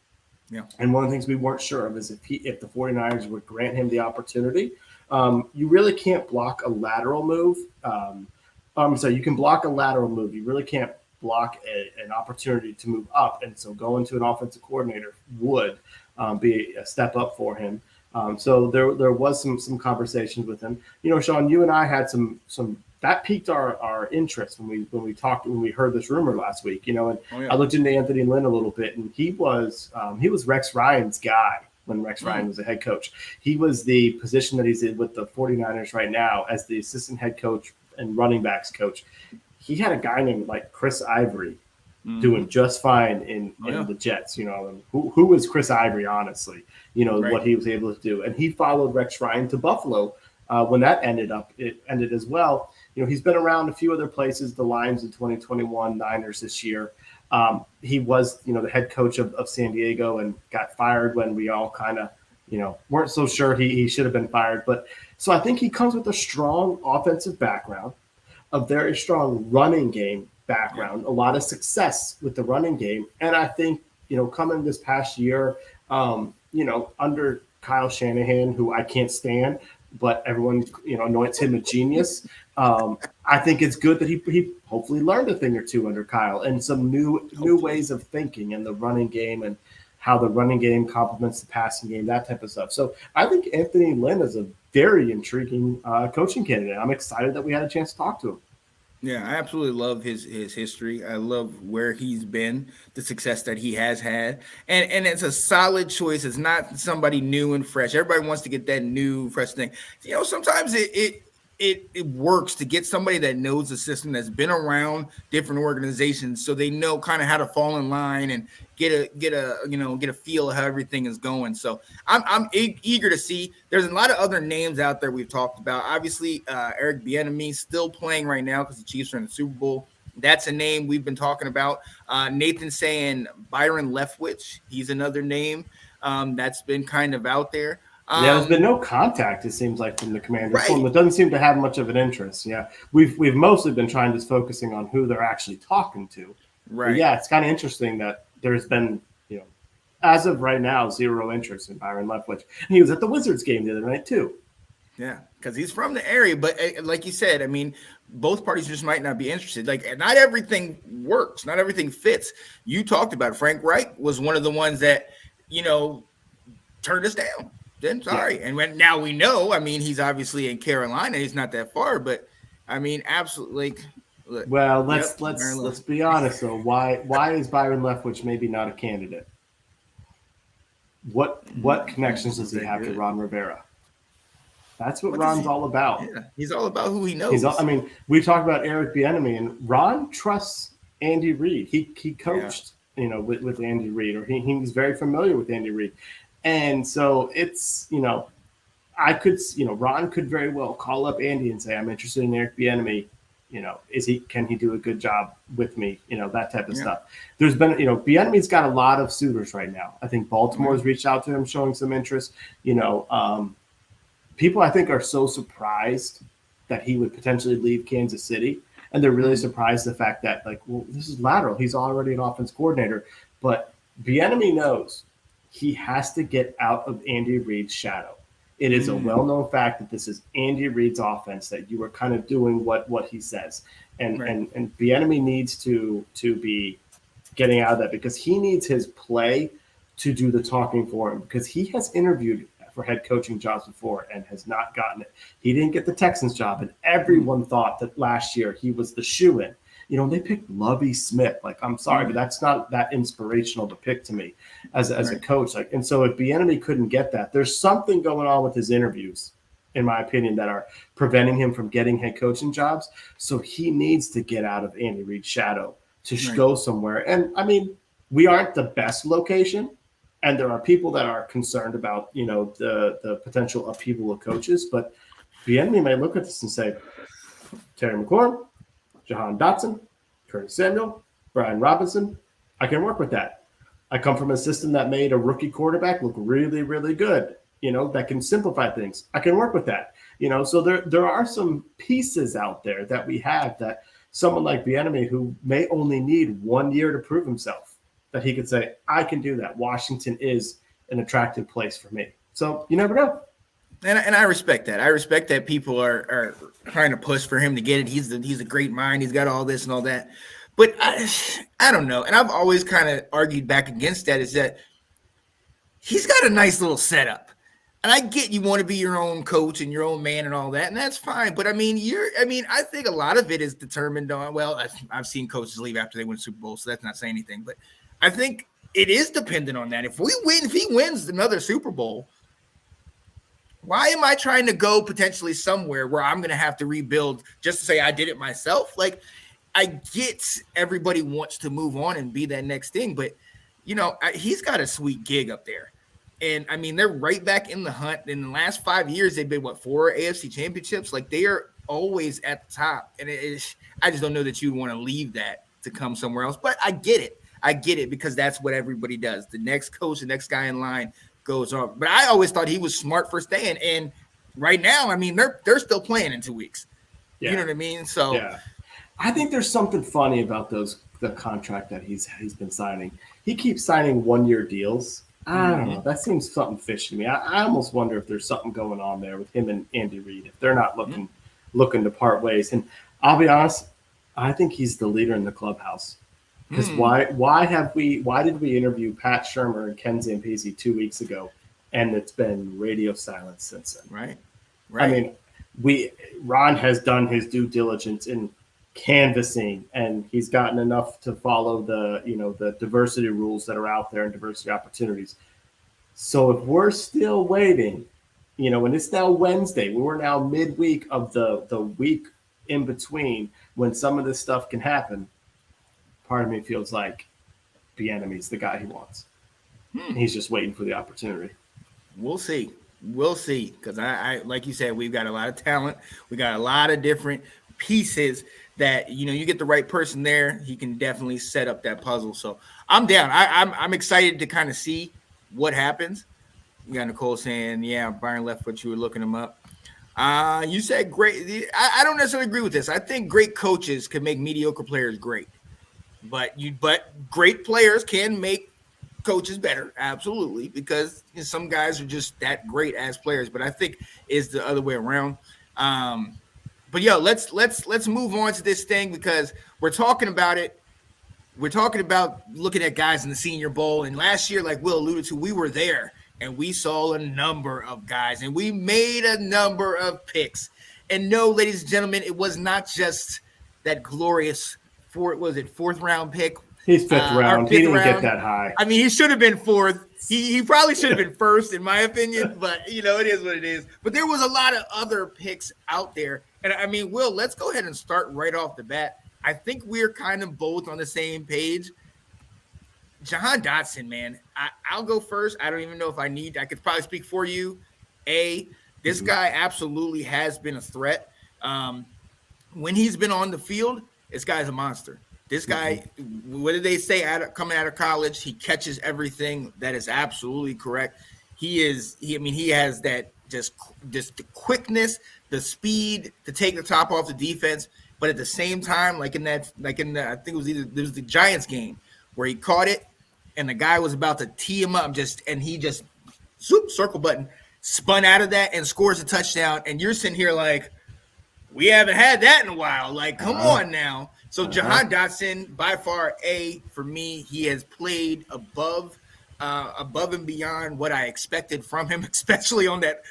Yeah. And one of the things we weren't sure of is if the 49ers would grant him the opportunity. You really can't block a lateral move. So you can block a lateral move. You really can't block an opportunity to move up. And so going to an offensive coordinator would be a step up for him. So there was some conversations with him. Sean, you and I had some that piqued our interest when we heard this rumor last week. I looked into Anthony Lynn a little bit, and he was Rex Ryan's guy when Rex Ryan was the head coach. He was the position that he's in with the 49ers right now as the assistant head coach and running backs coach. He had a guy named Chris Ivory doing just fine in the Jets. Who was Chris Ivory, honestly? What he was able to do. And he followed Rex Ryan to Buffalo when that ended as well. he's been around a few other places, the Lions in 2021, Niners this year. He was, the head coach of San Diego and got fired when we all kind of, weren't so sure he should have been fired. But so I think he comes with a strong offensive background, a very strong running game background, a lot of success with the running game. And I think, coming this past year, under Kyle Shanahan, who I can't stand, but everyone, anoints him a genius. I think it's good that he hopefully learned a thing or two under Kyle and some new ways of thinking in the running game and how the running game complements the passing game, that type of stuff. So I think Anthony Lynn is a very intriguing coaching candidate. I'm excited that we had a chance to talk to him. Yeah, I absolutely love his history. I love where he's been, the success that he has had. And it's a solid choice. It's not somebody new and fresh. Everybody wants to get that new, fresh thing. Sometimes it works to get somebody that knows the system, that's been around different organizations, so they know kind of how to fall in line and get a feel of how everything is going. So I'm eager to see. There's a lot of other names out there we've talked about. Obviously, Eric Bienemy still playing right now because the Chiefs are in the Super Bowl. That's a name we've been talking about. Nathan saying Byron Leftwich. He's another name that's been kind of out there. There's been no contact, it seems like, from the Commanders. Right. It doesn't seem to have much of an interest. Yeah, we've mostly been focusing on who they're actually talking to. Right. But it's kind of interesting that there's been, as of right now, zero interest in Byron Leftwich. He was at the Wizards game the other night too. Yeah, because he's from the area. But like you said, I mean, both parties just might not be interested. Like, not everything works. Not everything fits. You talked about it. Frank Reich was one of the ones that, turned us down. Then sorry. Yeah. And now we know, I mean, he's obviously in Carolina. He's not that far, but I mean, absolutely. Look, well, let's be honest though. Why is Byron Leftwich maybe not a candidate? What connections does he have to Ron Rivera? That's what Ron's all about. Yeah, he's all about who he knows. We talked about Eric Bienemy, and Ron trusts Andy Reid. He coached, with Andy Reid, or he was very familiar with Andy Reid. And so it's, Ron could very well call up Andy and say, I'm interested in Eric Bienemy. Can he do a good job with me? That type of stuff. There's been, Bienemy's got a lot of suitors right now. I think Baltimore's reached out to him, showing some interest. People I think are so surprised that he would potentially leave Kansas City. And they're really surprised the fact that, this is lateral. He's already an offense coordinator. But Bienemy knows he has to get out of Andy Reid's shadow. It is a well-known fact that this is Andy Reid's offense, that you are kind of doing what he says. And Bienemy needs to be getting out of that, because he needs his play to do the talking for him, because he has interviewed for head coaching jobs before and has not gotten it. He didn't get the Texans job, and everyone thought that last year he was the shoo-in. They picked Lovie Smith. I'm sorry, but that's not that inspirational to pick to me as a coach. And so if Bienemy couldn't get that, there's something going on with his interviews, in my opinion, that are preventing him from getting head coaching jobs. So he needs to get out of Andy Reid's shadow to go somewhere. And I mean, we aren't the best location, and there are people that are concerned about, the potential upheaval of coaches. But Bienemy may look at this and say, Terry McLaurin, Jahan Dotson, Curtis Samuel, Brian Robinson, I can work with that. I come from a system that made a rookie quarterback look really, really good, that can simplify things. I can work with that. So there are some pieces out there that we have that someone like Bienemy, who may only need 1 year to prove himself, that he could say, I can do that. Washington is an attractive place for me. So you never know. And I respect that. I respect that people are trying to push for him to get it. He's a great mind. He's got all this and all that. But I don't know. And I've always kind of argued back against that, is that he's got a nice little setup. And I get you want to be your own coach and your own man and all that, and that's fine. But I think a lot of it is determined on, well, I've seen coaches leave after they win Super Bowl, so that's not saying anything. But I think it is dependent on that. If he wins another Super Bowl, why am I trying to go potentially somewhere where I'm going to have to rebuild just to say I did it myself? I get everybody wants to move on and be that next thing, but he's got a sweet gig up there. And I mean, they're right back in the hunt. In the last 5 years, they've been 4 AFC championships. They are always at the top, and I just don't know that you want to leave that to come somewhere else. But I get it because that's what everybody does. The next coach, the next guy in line goes on. But I always thought he was smart for staying, and right now, I mean, they're still playing in 2 weeks. Yeah. You know what I mean? So yeah. I think there's something funny about the contract that he's been signing. He keeps signing 1-year deals. I don't know. That seems something fishy to me. I almost wonder if there's something going on there with him and Andy Reid, if they're not looking to part ways. And I'll be honest, I think he's the leader in the clubhouse. Because why did we interview Pat Shurmur and Ken Zampese 2 weeks ago, and it's been radio silence since then? Right. I mean, Ron has done his due diligence in canvassing, and he's gotten enough to follow the diversity rules that are out there and diversity opportunities. So if we're still waiting, and it's now Wednesday, we're now midweek of the week in between when some of this stuff can happen. Part of me feels like Bienemy's the guy he wants. He's just waiting for the opportunity. We'll see. Because I like you said, we've got a lot of talent. We got a lot of different pieces that, you get the right person there, he can definitely set up that puzzle. So I'm down. I'm excited to kind of see what happens. We got Nicole saying, yeah, Byron Leftfoot, you were looking him up. You said great. I don't necessarily agree with this. I think great coaches can make mediocre players great. But great players can make coaches better, absolutely, because some guys are just that great as players. But I think it's the other way around. But let's move on to this thing because we're talking about it. We're talking about looking at guys in the Senior Bowl, and last year, like Will alluded to, we were there and we saw a number of guys and we made a number of picks. And no, ladies and gentlemen, it was not just that glorious fourth round pick. He's fifth round. He didn't get that high. I mean, he should have been fourth. He probably should have been first, in my opinion. But it is what it is. But there was a lot of other picks out there, and I mean, Will, let's go ahead and start right off the bat. I think we're kind of both on the same page. Jahan Dotson, man, I'll go first. I don't even know if I could probably speak for you. This guy absolutely has been a threat. When he's been on the field, this guy's a monster. This guy, what did they say coming out of college? He catches everything. That is absolutely correct. He has that just the quickness, the speed to take the top off the defense. But at the same time, I think it was the Giants game where he caught it and the guy was about to tee him up and he just circle button, spun out of that and scores a touchdown. And you're sitting here like, we haven't had that in a while. Like, come on now. So Jahan Dotson, by far for me, he has played above and beyond what I expected from him, especially on that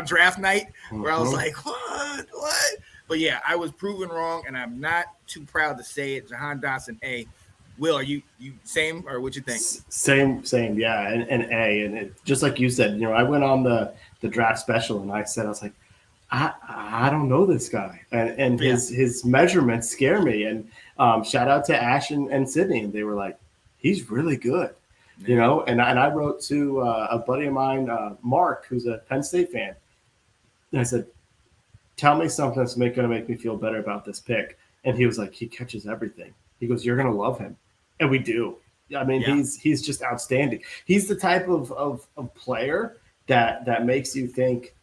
draft night where I was like, what? But yeah, I was proven wrong, and I'm not too proud to say it. Jahan Dotson, Will, are you same, or what you think? Same, yeah, and just like you said, I went on the draft special, and I was like, I don't know this guy, and his measurements scare me. And shout out to Ash and Sydney, and they were like, he's really good, And I wrote to a buddy of mine, Mark, who's a Penn State fan, and I said, tell me something that's going to make me feel better about this pick. And he was like, he catches everything. He goes, you're going to love him, and we do. I mean, he's just outstanding. He's the type of player that makes you think,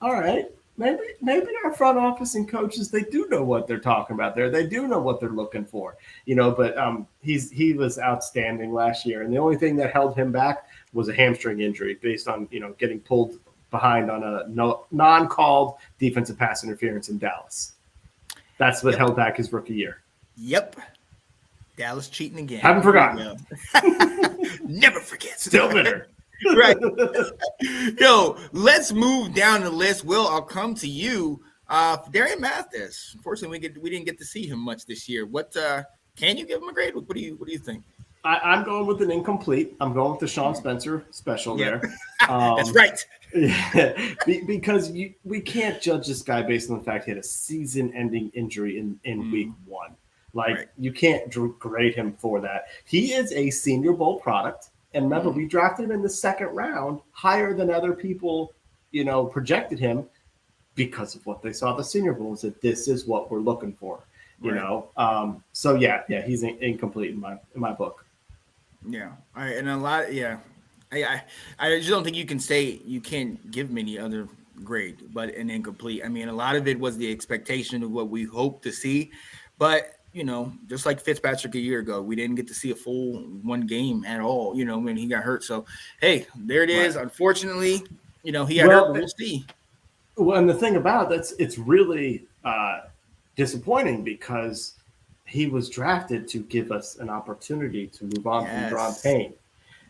all right. Maybe our front office and coaches, they do know what they're talking about there. They do know what they're looking for, But he was outstanding last year, and the only thing that held him back was a hamstring injury based on getting pulled behind on a non-called defensive pass interference in Dallas. That's what held back his rookie year. Yep, Dallas cheating again. Haven't forgotten. Never forget. Still bitter. Right. Yo, let's move down the list. Will, I'll come to you. Darian Mathis. Unfortunately, we didn't get to see him much this year. What can you give him a grade? What do you think? I'm going with an incomplete. I'm going with the Sean Spencer special there. That's right. Because we can't judge this guy based on the fact he had a season-ending injury in week one. You can't grade him for that. He is a Senior Bowl product. And remember, we drafted him in the second round, higher than other people, projected him because of what they saw at the Senior Bowl, is that this is what we're looking for, you Right. know? So yeah, he's incomplete in my book. Yeah. All right. And a lot. Yeah. I just don't think you can say you can't give many other grade, but an incomplete. I mean, a lot of it was the expectation of what we hoped to see, but just like Fitzpatrick a year ago, we didn't get to see a full one game at all. When he got hurt. So hey, there it is. Right. Unfortunately, he got hurt, but we'll see. Well, and the thing about it's really disappointing because he was drafted to give us an opportunity to move on from Daron Payne.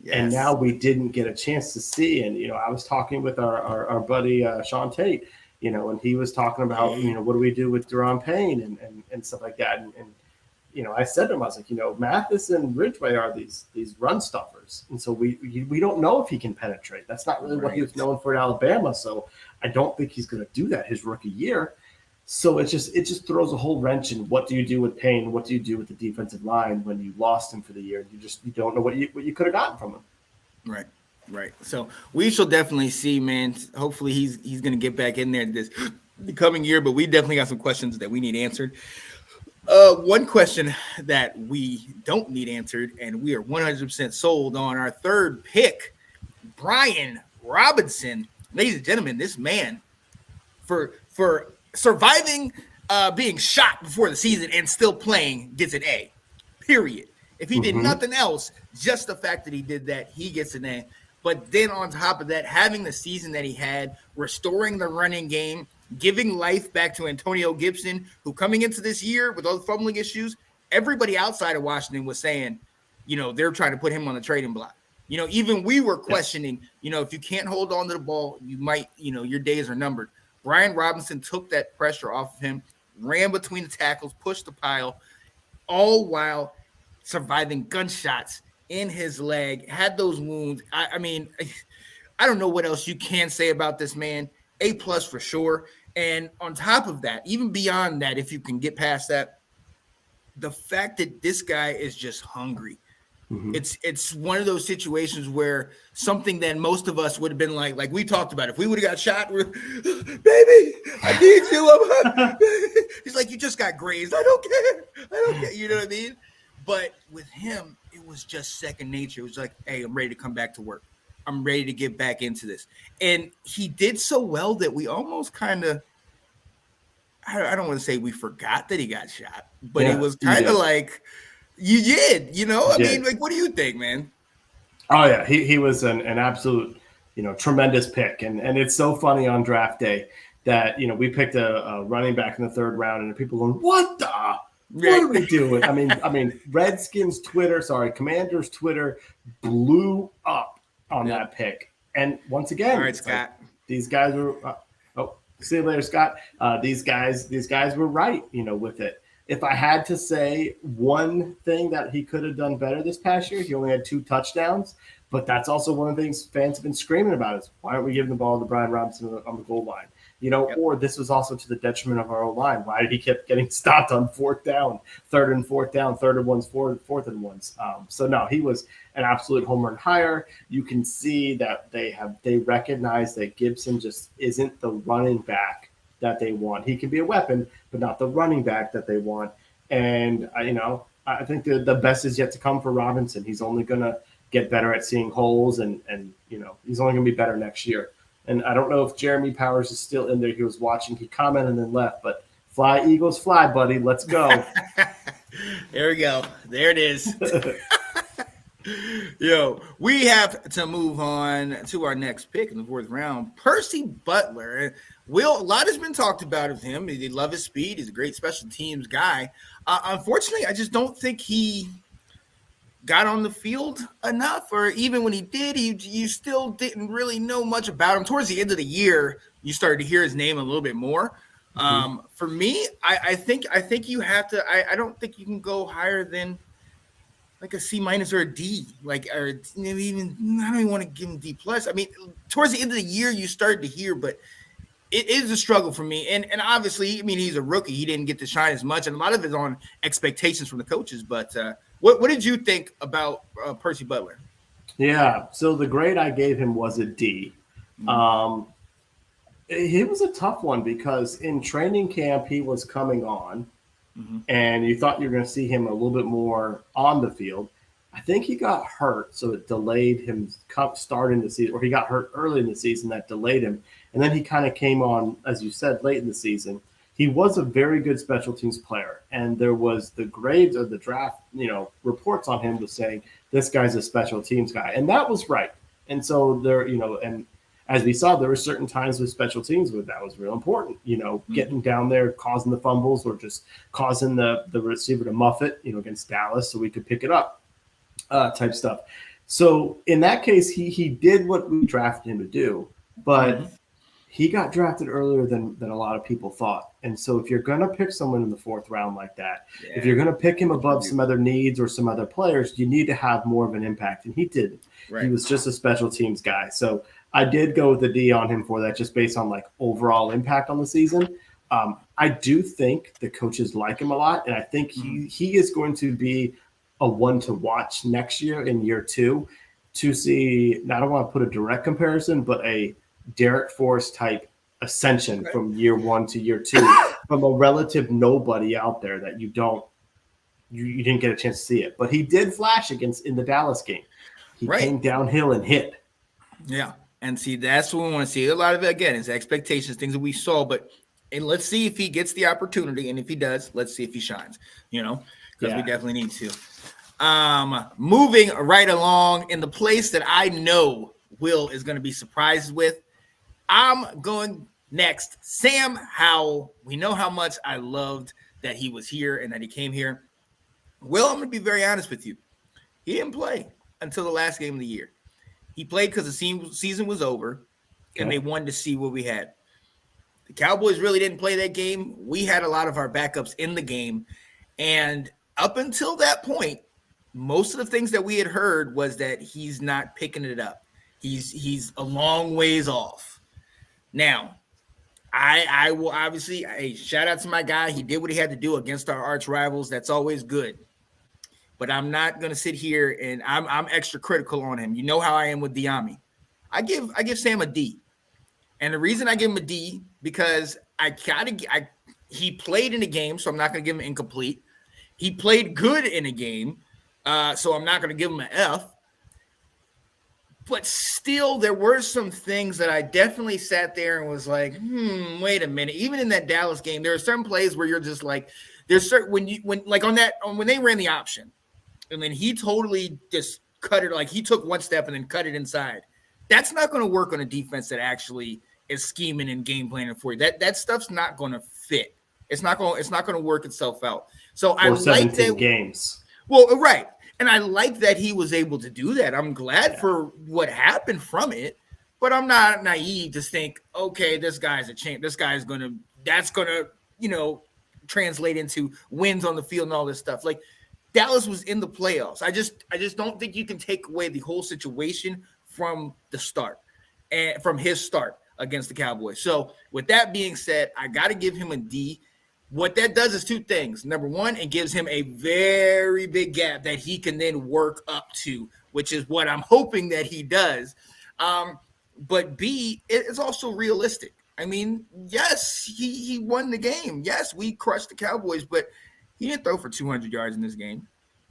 Yes. And now we didn't get a chance to see. And, I was talking with our buddy Sean Tate, and he was talking about, what do we do with Daron Payne and stuff like that. And I said to him, I was like, Mathis and Ridgeway are these run stuffers. And so we don't know if he can penetrate. That's not really what he was known for at Alabama. So I don't think he's going to do that his rookie year. So it just throws a whole wrench in what do you do with Payne? What do you do with the defensive line when you lost him for the year? You don't know what you could have gotten from him. Right. So we shall definitely see, man. Hopefully he's going to get back in there the coming year, but we definitely got some questions that we need answered. One question that we don't need answered, and we are 100% sold on our third pick, Brian Robinson. Ladies and gentlemen, this man for surviving being shot before the season and still playing gets an A, period. If he did nothing else, just the fact that he did that, he gets an A. But then on top of that, having the season that he had, restoring the running game, giving life back to Antonio Gibson, who coming into this year with all the fumbling issues, everybody outside of Washington was saying, they're trying to put him on the trading block. Even we were questioning, if you can't hold on to the ball, you might, your days are numbered. Brian Robinson took that pressure off of him, ran between the tackles, pushed the pile, all while surviving gunshots in his leg, had those wounds. I mean, I don't know what else you can say about this man. A+ for sure. And on top of that, even beyond that, if you can get past that, the fact that this guy is just hungry. It's one of those situations where something that most of us would have been like we talked about, if we would have got shot, we're, baby, I need you. He's like, you just got grazed. I don't care. You know what I mean? But with him, it was just second nature. It was like, hey, I'm ready to come back to work. I'm ready to get back into this. And he did so well that we almost kind of, I don't want to say we forgot that he got shot, but it was kind of like, you did, I mean, like, what do you think, man? Oh yeah, he was an absolute, tremendous pick, and it's so funny on draft day that we picked a running back in the third round, and people going, what are we doing? I mean, Redskins Twitter, Commanders Twitter blew up on that pick, and once again, all right, Scott, these guys were. See you later, Scott. These guys were right, with it. If I had to say one thing that he could have done better this past year, he only had 2 touchdowns. But that's also one of the things fans have been screaming about is why aren't we giving the ball to Brian Robinson on the goal line? Or this was also to the detriment of our O-line. Why did he keep getting stopped on 4th down, 3rd and 4th down, 3rd and 1s, 4th and 1s? So no, he was an absolute home run hire. You can see that they recognize that Gibson just isn't the running back that they want. He can be a weapon, but not the running back that they want. And I think the best is yet to come for Robinson. He's only going to get better at seeing holes, and he's only going to be better next year. And I don't know if Jeremy Powers is still in there. He was watching. He commented and then left. But fly, Eagles, fly, buddy. Let's go. There we go. There it is. Yo, we have to move on to our next pick in the 4th round. Percy Butler. A lot has been talked about of him. They love his speed. He's a great special teams guy. Unfortunately, I just don't think he got on the field enough, or even when he did, you still didn't really know much about him. Towards the end of the year, you started to hear his name a little bit more. For me, I think you have to. I don't think you can go higher than like a C- or a D. Or even I don't even want to give him D+. I mean, towards the end of the year, you started to hear, but it is a struggle for me. And obviously, I mean, he's a rookie. He didn't get to shine as much, and a lot of it is on expectations from the coaches. But what did you think about Percy Butler? Yeah, so the grade I gave him was a D. It was a tough one because in training camp he was coming on, and you thought you were going to see him a little bit more on the field. I think he got hurt, so it delayed him starting the season, or he got hurt early in the season that delayed him. And then he kind of came on, as you said, late in the season. He was a very good special teams player, and there was the grades of the draft, reports on him was saying this guy's a special teams guy, and that was right. And so there, and as we saw, there were certain times with special teams where that was real important, getting down there, causing the fumbles, or just causing the receiver to muff it, against Dallas so we could pick it up. Type stuff. So in that case, he did what we drafted him to do, but he got drafted earlier than a lot of people thought. And so if you're going to pick someone in the 4th round like that, if you're going to pick him above some other needs or some other players, you need to have more of an impact. And he didn't. Right. He was just a special teams guy. So I did go with the D on him for that, just based on like overall impact on the season. I do think the coaches like him a lot, and I think he is going to be a one to watch next year in year 2 to see. Now, I don't want to put a direct comparison, but a Derek Forrest type ascension from year 1 to year 2 from a relative nobody out there that you didn't get a chance to see it. But he did flash in the Dallas game. He came downhill and hit. Yeah. And see, that's what we want to see. A lot of it, again, is expectations, things that we saw. And let's see if he gets the opportunity. And if he does, let's see if he shines, because we definitely need to. Moving right along in the place that I know Will is going to be surprised with, I'm going next. Sam Howell. We know how much I loved that he was here and that he came here. Will, I'm going to be very honest with you. He didn't play until the last game of the year. He played because the season was over, and they wanted to see what we had. The Cowboys really didn't play that game. We had a lot of our backups in the game, and up until that point, most of the things that we had heard was that he's not picking it up. He's a long ways off. Now, I will obviously shout out to my guy. He did what he had to do against our arch rivals. That's always good. But I'm not going to sit here and I'm extra critical on him. You know how I am with Bienemy. I give Sam a D. And the reason I give him a D, because he played in a game, so I'm not going to give him incomplete. He played good in a game, so I'm not going to give him an F. But still, there were some things that I definitely sat there and was like, wait a minute. Even in that Dallas game, there are certain plays where you're just like, there's certain when they ran the option, and then he totally just cut it, like he took one step and then cut it inside. That's not going to work on a defense that actually is scheming and game planning for you. That stuff's not going to fit. It's not going to work itself out. So I like that games. Well, right. And I like that he was able to do that. I'm glad for what happened from it, but I'm not naive to think, okay, this guy's a champ. That's going to, translate into wins on the field and all this stuff. Like Dallas was in the playoffs. I just don't think you can take away the whole situation from the start and from his start against the Cowboys. So with that being said, I got to give him a D. What that does is two things. Number one, it gives him a very big gap that he can then work up to, which is what I'm hoping that he does. But B, it's also realistic. I mean, yes, he won the game. Yes, we crushed the Cowboys, but he didn't throw for 200 yards in this game.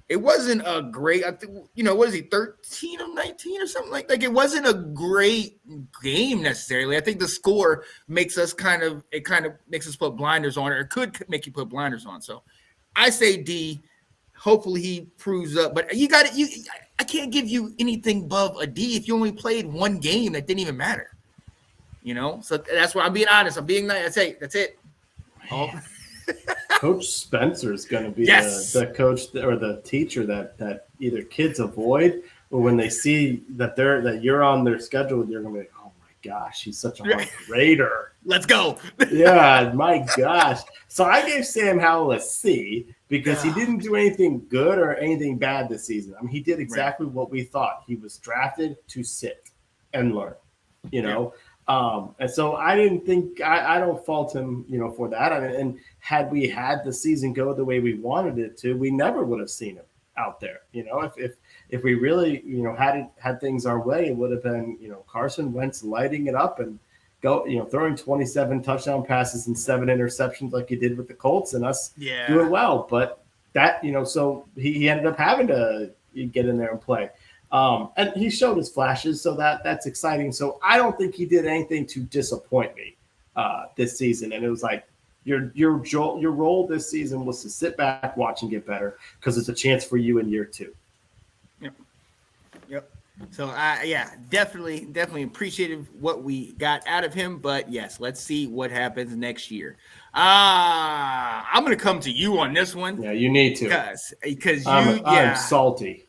It wasn't a great, I think, what is he, 13 of 19 or something like that? Like, it wasn't a great game necessarily. I think the score makes us kind of makes us put blinders on, or it could make you put blinders on. So I say D. Hopefully he proves up. But I can't give you anything above a D if you only played one game that didn't even matter. So that's why I'm being honest. I'm being nice. That's it. Oh. Coach Spencer is going to be the coach or the teacher that either kids avoid, or when they see that you're on their schedule, you're going to be like, oh my gosh, he's such a hard grader. Let's go. Yeah, my gosh. So I gave Sam Howell a C because he didn't do anything good or anything bad this season. I mean, he did exactly what we thought. He was drafted to sit and learn, and so I didn't think I don't fault him, for that. I mean, and had we had the season go the way we wanted it to, we never would have seen him out there. If we really, had things our way, it would have been, Carson Wentz lighting it up and throwing 27 touchdown passes and 7 interceptions like he did with the Colts and us Yeah. doing well. But that, so he ended up having to get in there and play. And he showed his flashes, so that's exciting. So I don't think he did anything to disappoint me this season. And it was like your role this season was to sit back, watch, and get better because it's a chance for you in year 2. Yep. So definitely appreciated what we got out of him. But yes, let's see what happens next year. I'm gonna come to you on this one. Yeah, you need to because I'm salty.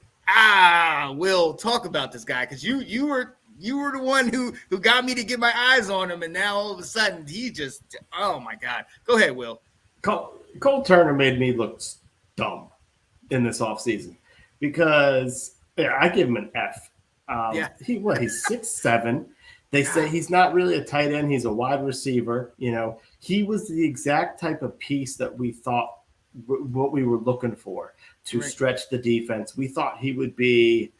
We'll talk about this guy because you were the one who got me to get my eyes on him, and now all of a sudden he just, oh my God. Go ahead, Will. Cole Turner made me look dumb in this offseason because I give him an F. He's 6'7". They say he's not really a tight end. He's a wide receiver. He was the exact type of piece that we thought what we were looking for to stretch the defense. We thought he would be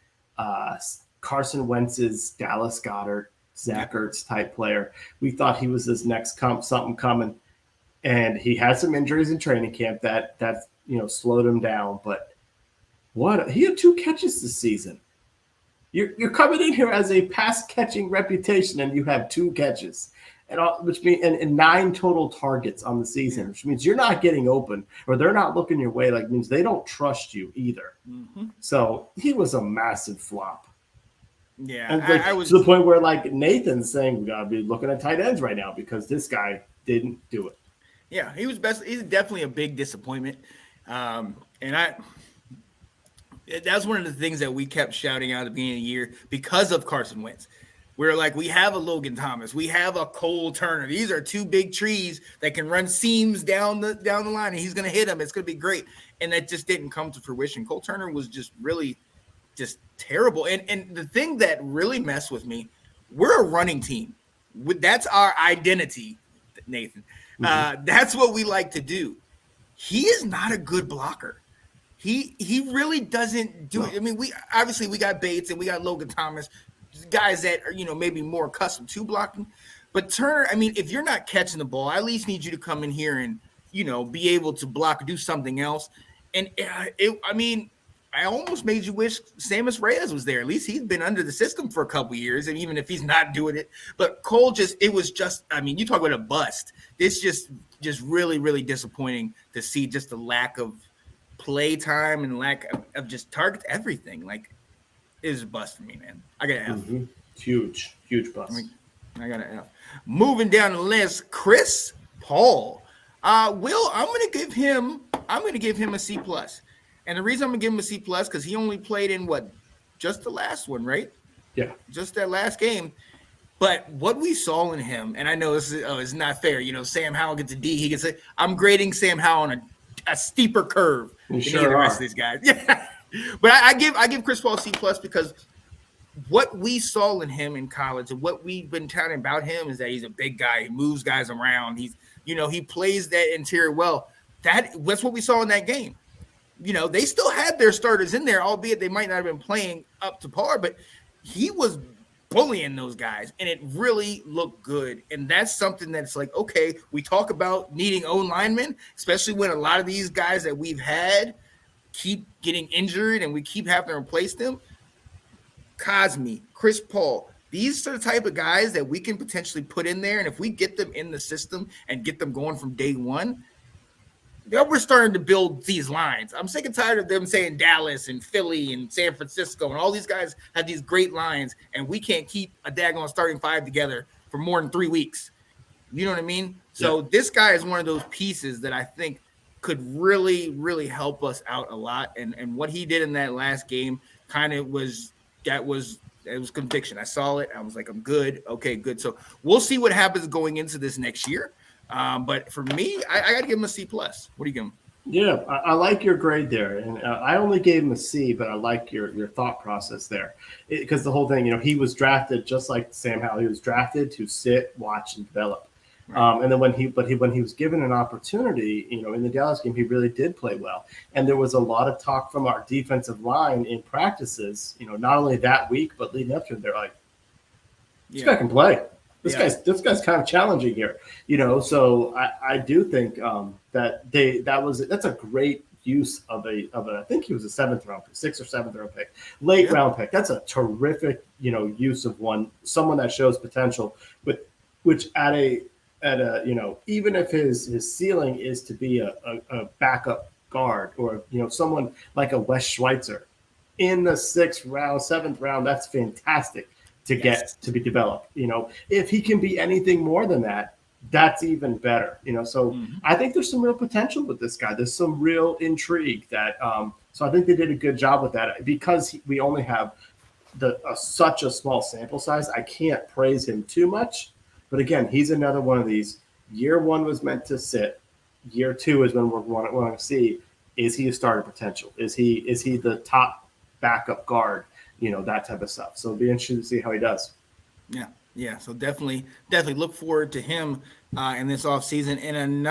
Carson Wentz's Dallas Goedert, Zach Ertz type player. We thought he was this next something coming, and he had some injuries in training camp that slowed him down. But he had 2 catches this season. You're coming in here as a pass catching reputation, and you have 2 catches, which means and 9 total targets on the season, which means you're not getting open or they're not looking your way. Like means they don't trust you either. Mm-hmm. So he was a massive flop. Yeah, and I was to the point where like Nathan's saying we gotta be looking at tight ends right now because this guy didn't do it. Yeah, he was best. He's definitely a big disappointment, that's one of the things that we kept shouting out at the beginning of the year because of Carson Wentz. We're like, we have a Logan Thomas, we have a Cole Turner. These are 2 big trees that can run seams down the line, and he's going to hit them. It's going to be great. And that just didn't come to fruition. Cole Turner was just really just terrible. And the thing that really messed with me, we're a running team. That's our identity, Nathan. Mm-hmm. That's what we like to do. He is not a good blocker. He really doesn't do it. I mean, we got Bates and we got Logan Thomas, guys that are, maybe more accustomed to blocking. But Turner, I mean, if you're not catching the ball, I at least need you to come in here and, be able to block, do something else. And I almost made you wish Sammis Reyes was there. At least he's been under the system for a couple years, and even if he's not doing it. But Cole you talk about a bust. It's just really, really disappointing to see just the lack of play time and lack of just target everything. Like, it was a bust for me, man. I got an F. Mm-hmm. Huge bust. I got an F. Moving down the list, Chris Paul. Will, I'm gonna give him a C+. And the reason I'm gonna give him a C+ because he only played in just the last one, right? Yeah. Just that last game. But what we saw in him, and I know this is it's not fair. Sam Howell gets a D. He gets I'm grading Sam Howell on a steeper curve than the rest of these guys. Yeah. But I give Chris Paul C+ because what we saw in him in college and what we've been telling about him is that he's a big guy. He moves guys around. He's, he plays that interior well. That's what we saw in that game. They still had their starters in there, albeit they might not have been playing up to par, but he was bullying those guys, and it really looked good. And that's something that's like, okay, we talk about needing O linemen, especially when a lot of these guys that we've had keep getting injured and we keep having to replace them. Cosme, Chris Paul, these are the type of guys that we can potentially put in there. And if we get them in the system and get them going from day one, now we're starting to build these lines. I'm sick and tired of them saying Dallas and Philly and San Francisco and all these guys have these great lines, and we can't keep a daggone starting 5 together for more than 3 weeks. You know what I mean? So This guy is one of those pieces that I think could really, really help us out a lot. And what he did in that last game kind of was conviction. I saw it. I was like, I'm good. Okay, good. So we'll see what happens going into this next year. But for me, I got to give him a C+. What do you give him? Yeah, I like your grade there. And I only gave him a C, but I like your thought process there. Because the whole thing, he was drafted just like Sam Howell. He was drafted to sit, watch, and develop. Right. And then when he was given an opportunity, in the Dallas game, he really did play well. And there was a lot of talk from our defensive line in practices, not only that week, but leading up to it. They're like, this guy can play. this guy's kind of challenging here, So I do think that's a great use of a I think he was a 7th round pick, 6th or 7th round pick, late round pick. That's a terrific use of someone that shows potential, but which at a even if his ceiling is to be a backup guard or someone like a Wes Schweitzer in the 6th round, 7th round, that's fantastic to get to be developed. If he can be anything more than that, that's even better. So I think there's some real potential with this guy. There's some real intrigue that so I think they did a good job with that because we only have such a small sample size. I can't praise him too much, but again, he's another one of these. Year 1 was meant to sit. Year 2 is when we're want to see, is he a starter potential? Is he the top backup guard? That type of stuff. So it'll be interesting to see how he does. Yeah. So definitely look forward to him in this offseason. And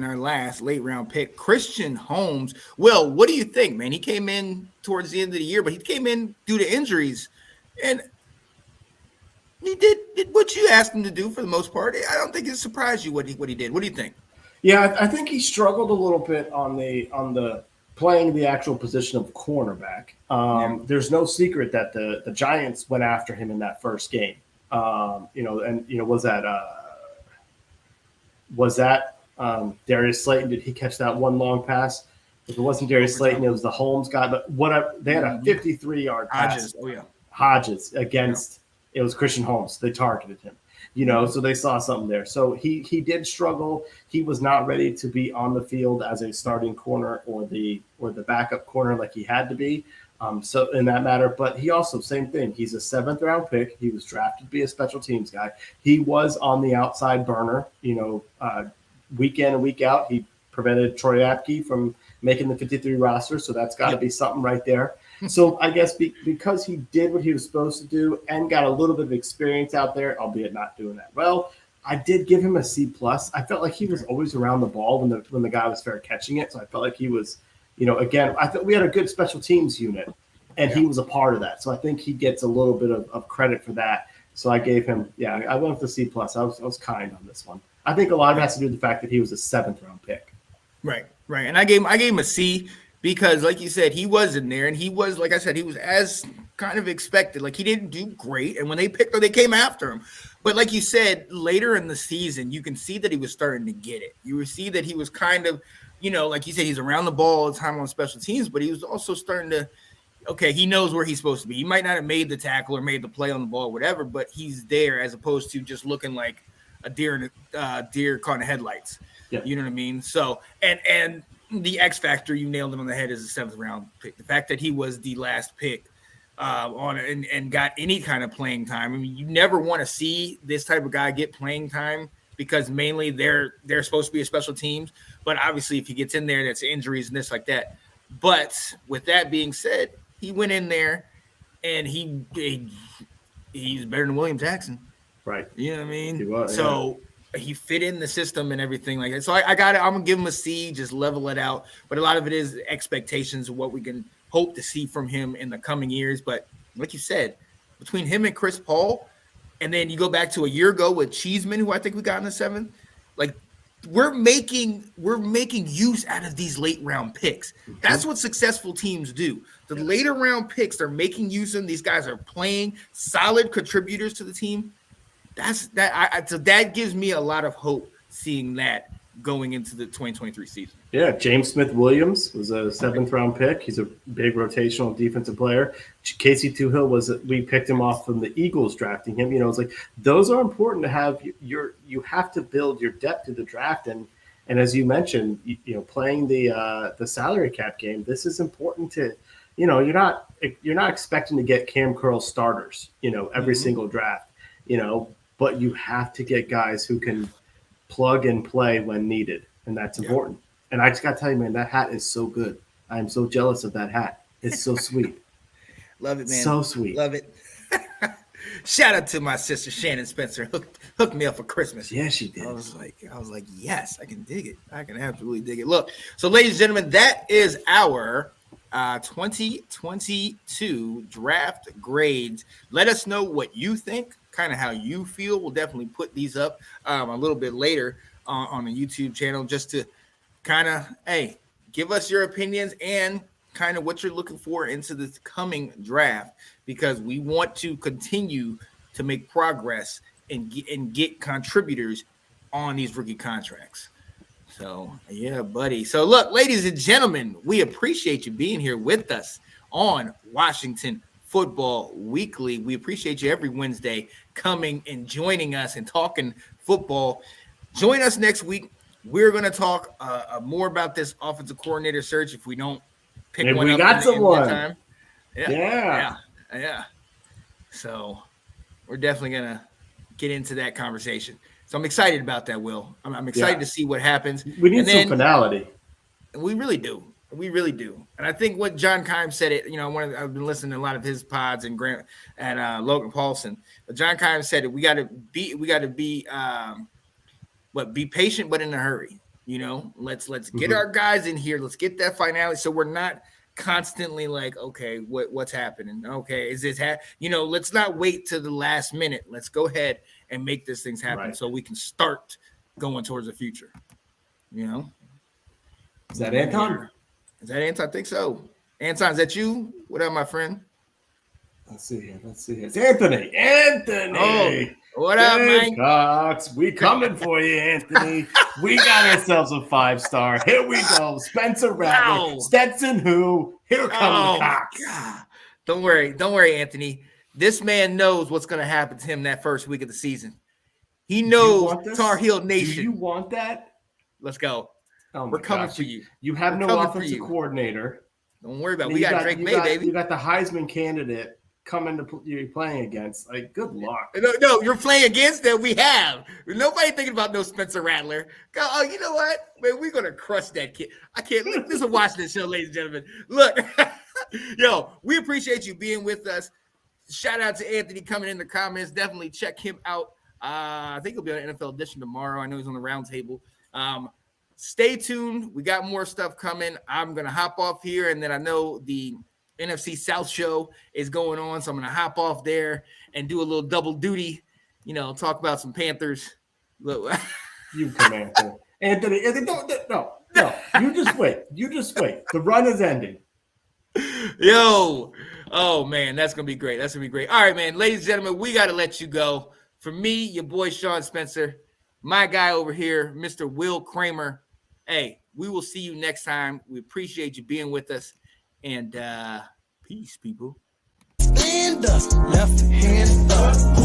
our last late round pick, Christian Holmes. Well, what do you think, man? He came in towards the end of the year, but he came in due to injuries, and he did what you asked him to do for the most part. I don't think it surprised you what he did. What do you think? Yeah, I think he struggled a little bit on the playing the actual position of cornerback. There's no secret that the Giants went after him in that first game. Was that Darius Slayton? Did he catch that one long pass? If it wasn't Darius Slayton, it was the Holmes guy. But they had a 53-yard pass. Hodges against it was Christian Holmes. They targeted him. So they saw something there. So he did struggle. He was not ready to be on the field as a starting corner or the backup corner like he had to be. So in that matter, but he also, same thing. He's a 7th round pick. He was drafted to be a special teams guy. He was on the outside burner, week in and week out. He prevented Troy Apke from making the 53 roster. So that's got to be something right there. So I guess because he did what he was supposed to do and got a little bit of experience out there, albeit not doing that well, I did give him a C+. I felt like he was always around the ball when the guy was fair catching it. So I felt like he was, again, I thought we had a good special teams unit, and he was a part of that. So I think he gets a little bit of credit for that. So I gave him, I went with the C+. I was kind on this one. I think a lot of it has to do with the fact that he was a 7th round pick. Right. And I gave him a C. Because, like you said, he was in there, and he was, like I said, he was as kind of expected. Like, he didn't do great, and when they picked him, they came after him. But like you said, later in the season, you can see that he was starting to get it. You would see that he was kind of, like you said, he's around the ball all the time on special teams, but he was also starting to, he knows where he's supposed to be. He might not have made the tackle or made the play on the ball or whatever, but he's there as opposed to just looking like a deer caught in the headlights. Yeah. You know what I mean? So, and the X factor, you nailed him on the head, as a 7th round pick. The fact that he was the last pick and got any kind of playing time. I mean, you never want to see this type of guy get playing time because mainly they're supposed to be a special teams. But obviously, if he gets in there, that's injuries and this like that. But with that being said, he went in there and he's better than William Jackson. Right. You know what I mean? He was, so he fit in the system and everything like that. So I got it. I'm going to give him a C, just level it out. But a lot of it is expectations of what we can hope to see from him in the coming years. But like you said, between him and Chris Paul, and then you go back to a year ago with Cheeseman, who I think we got in the 7th, like we're making use out of these late round picks. That's what successful teams do. The later round picks, they're making use of them. These guys are playing solid contributors to the team. So that gives me a lot of hope seeing that going into the 2023 season. Yeah, James Smith-Williams was a 7th round pick. He's a big rotational defensive player. Casey Tuhill we picked him off from the Eagles drafting him. It's like those are important to have. You have to build your depth to the draft, and as you mentioned, playing the salary cap game. This is important to, you're not expecting to get Cam Curl starters, every single draft, but you have to get guys who can plug and play when needed, and that's important. And I just got to tell you, man, that hat is so good. I am so jealous of that hat. It's so sweet. Love it, man. So sweet. Love it. Shout out to my sister Shannon Spencer. Hooked me up for Christmas. Yeah, she did. I was like, yes, I can dig it. I can absolutely dig it. Look, so ladies and gentlemen, that is our 2022 draft grades. Let us know what you think, kind of how you feel. We'll definitely put these up a little bit later on the YouTube channel just to kind of, hey, give us your opinions and kind of what you're looking for into this coming draft, because we want to continue to make progress and get contributors on these rookie contracts. So, yeah, buddy. So, look, ladies and gentlemen, we appreciate you being here with us on Washington Football Weekly. We appreciate you every Wednesday coming and joining us and talking football. Join us next week. We're going to talk more about this offensive coordinator search if we don't pick Maybe one we up got in someone. the time. Yeah. So, we're definitely going to get into that conversation. So I'm excited about that, Will. I'm excited to see what happens. We need some finality. We really do. We really do. And I think what John Keim said it, I've been listening to a lot of his pods and Grant and Logan Paulson. But John Keim said it. We got to be patient, but in a hurry. Let's get our guys in here. Let's get that finality. So we're not constantly like, okay, what's happening? Okay, is this let's not wait to the last minute. Let's go ahead and make this things happen so we can start going towards the future. Is that Anton? Is that Anton? I think so. Anton, is that you? What up, my friend? Let's see here. It's Anthony. Oh, what up, man? Cox, we coming for you, Anthony. We got ourselves a 5-star. Here we go. Spencer Rattler, Stetson who? Here comes Cox. God. Don't worry, Anthony. This man knows what's going to happen to him that first week of the season. He knows Tar Heel Nation. Do you want that? Let's go. Oh, we're coming for you. You have no offensive coordinator. Don't worry about it. We got Drake May, baby. You got the Heisman candidate coming to you're playing against. Like, good luck. No, you're playing against that. We have nobody thinking about no Spencer Rattler. Oh, you know what, man? We're gonna crush that kid. I can't. This is a Washington show, ladies and gentlemen. Look, we appreciate you being with us. Shout out to Anthony coming in the comments. Definitely check him out. I think he'll be on NFL Edition tomorrow. I know he's on the roundtable. Stay tuned. We got more stuff coming. I'm gonna hop off here, and then I know the NFC South show is going on, so I'm going to hop off there and do a little double duty, talk about some Panthers. You come, Anthony. No. You just wait. The run is ending. Oh, man, that's going to be great. All right, man. Ladies and gentlemen, we got to let you go. For me, your boy Sean Spencer, my guy over here, Mr. Will Kramer. Hey, we will see you next time. We appreciate you being with us. And peace, people. Stand up, left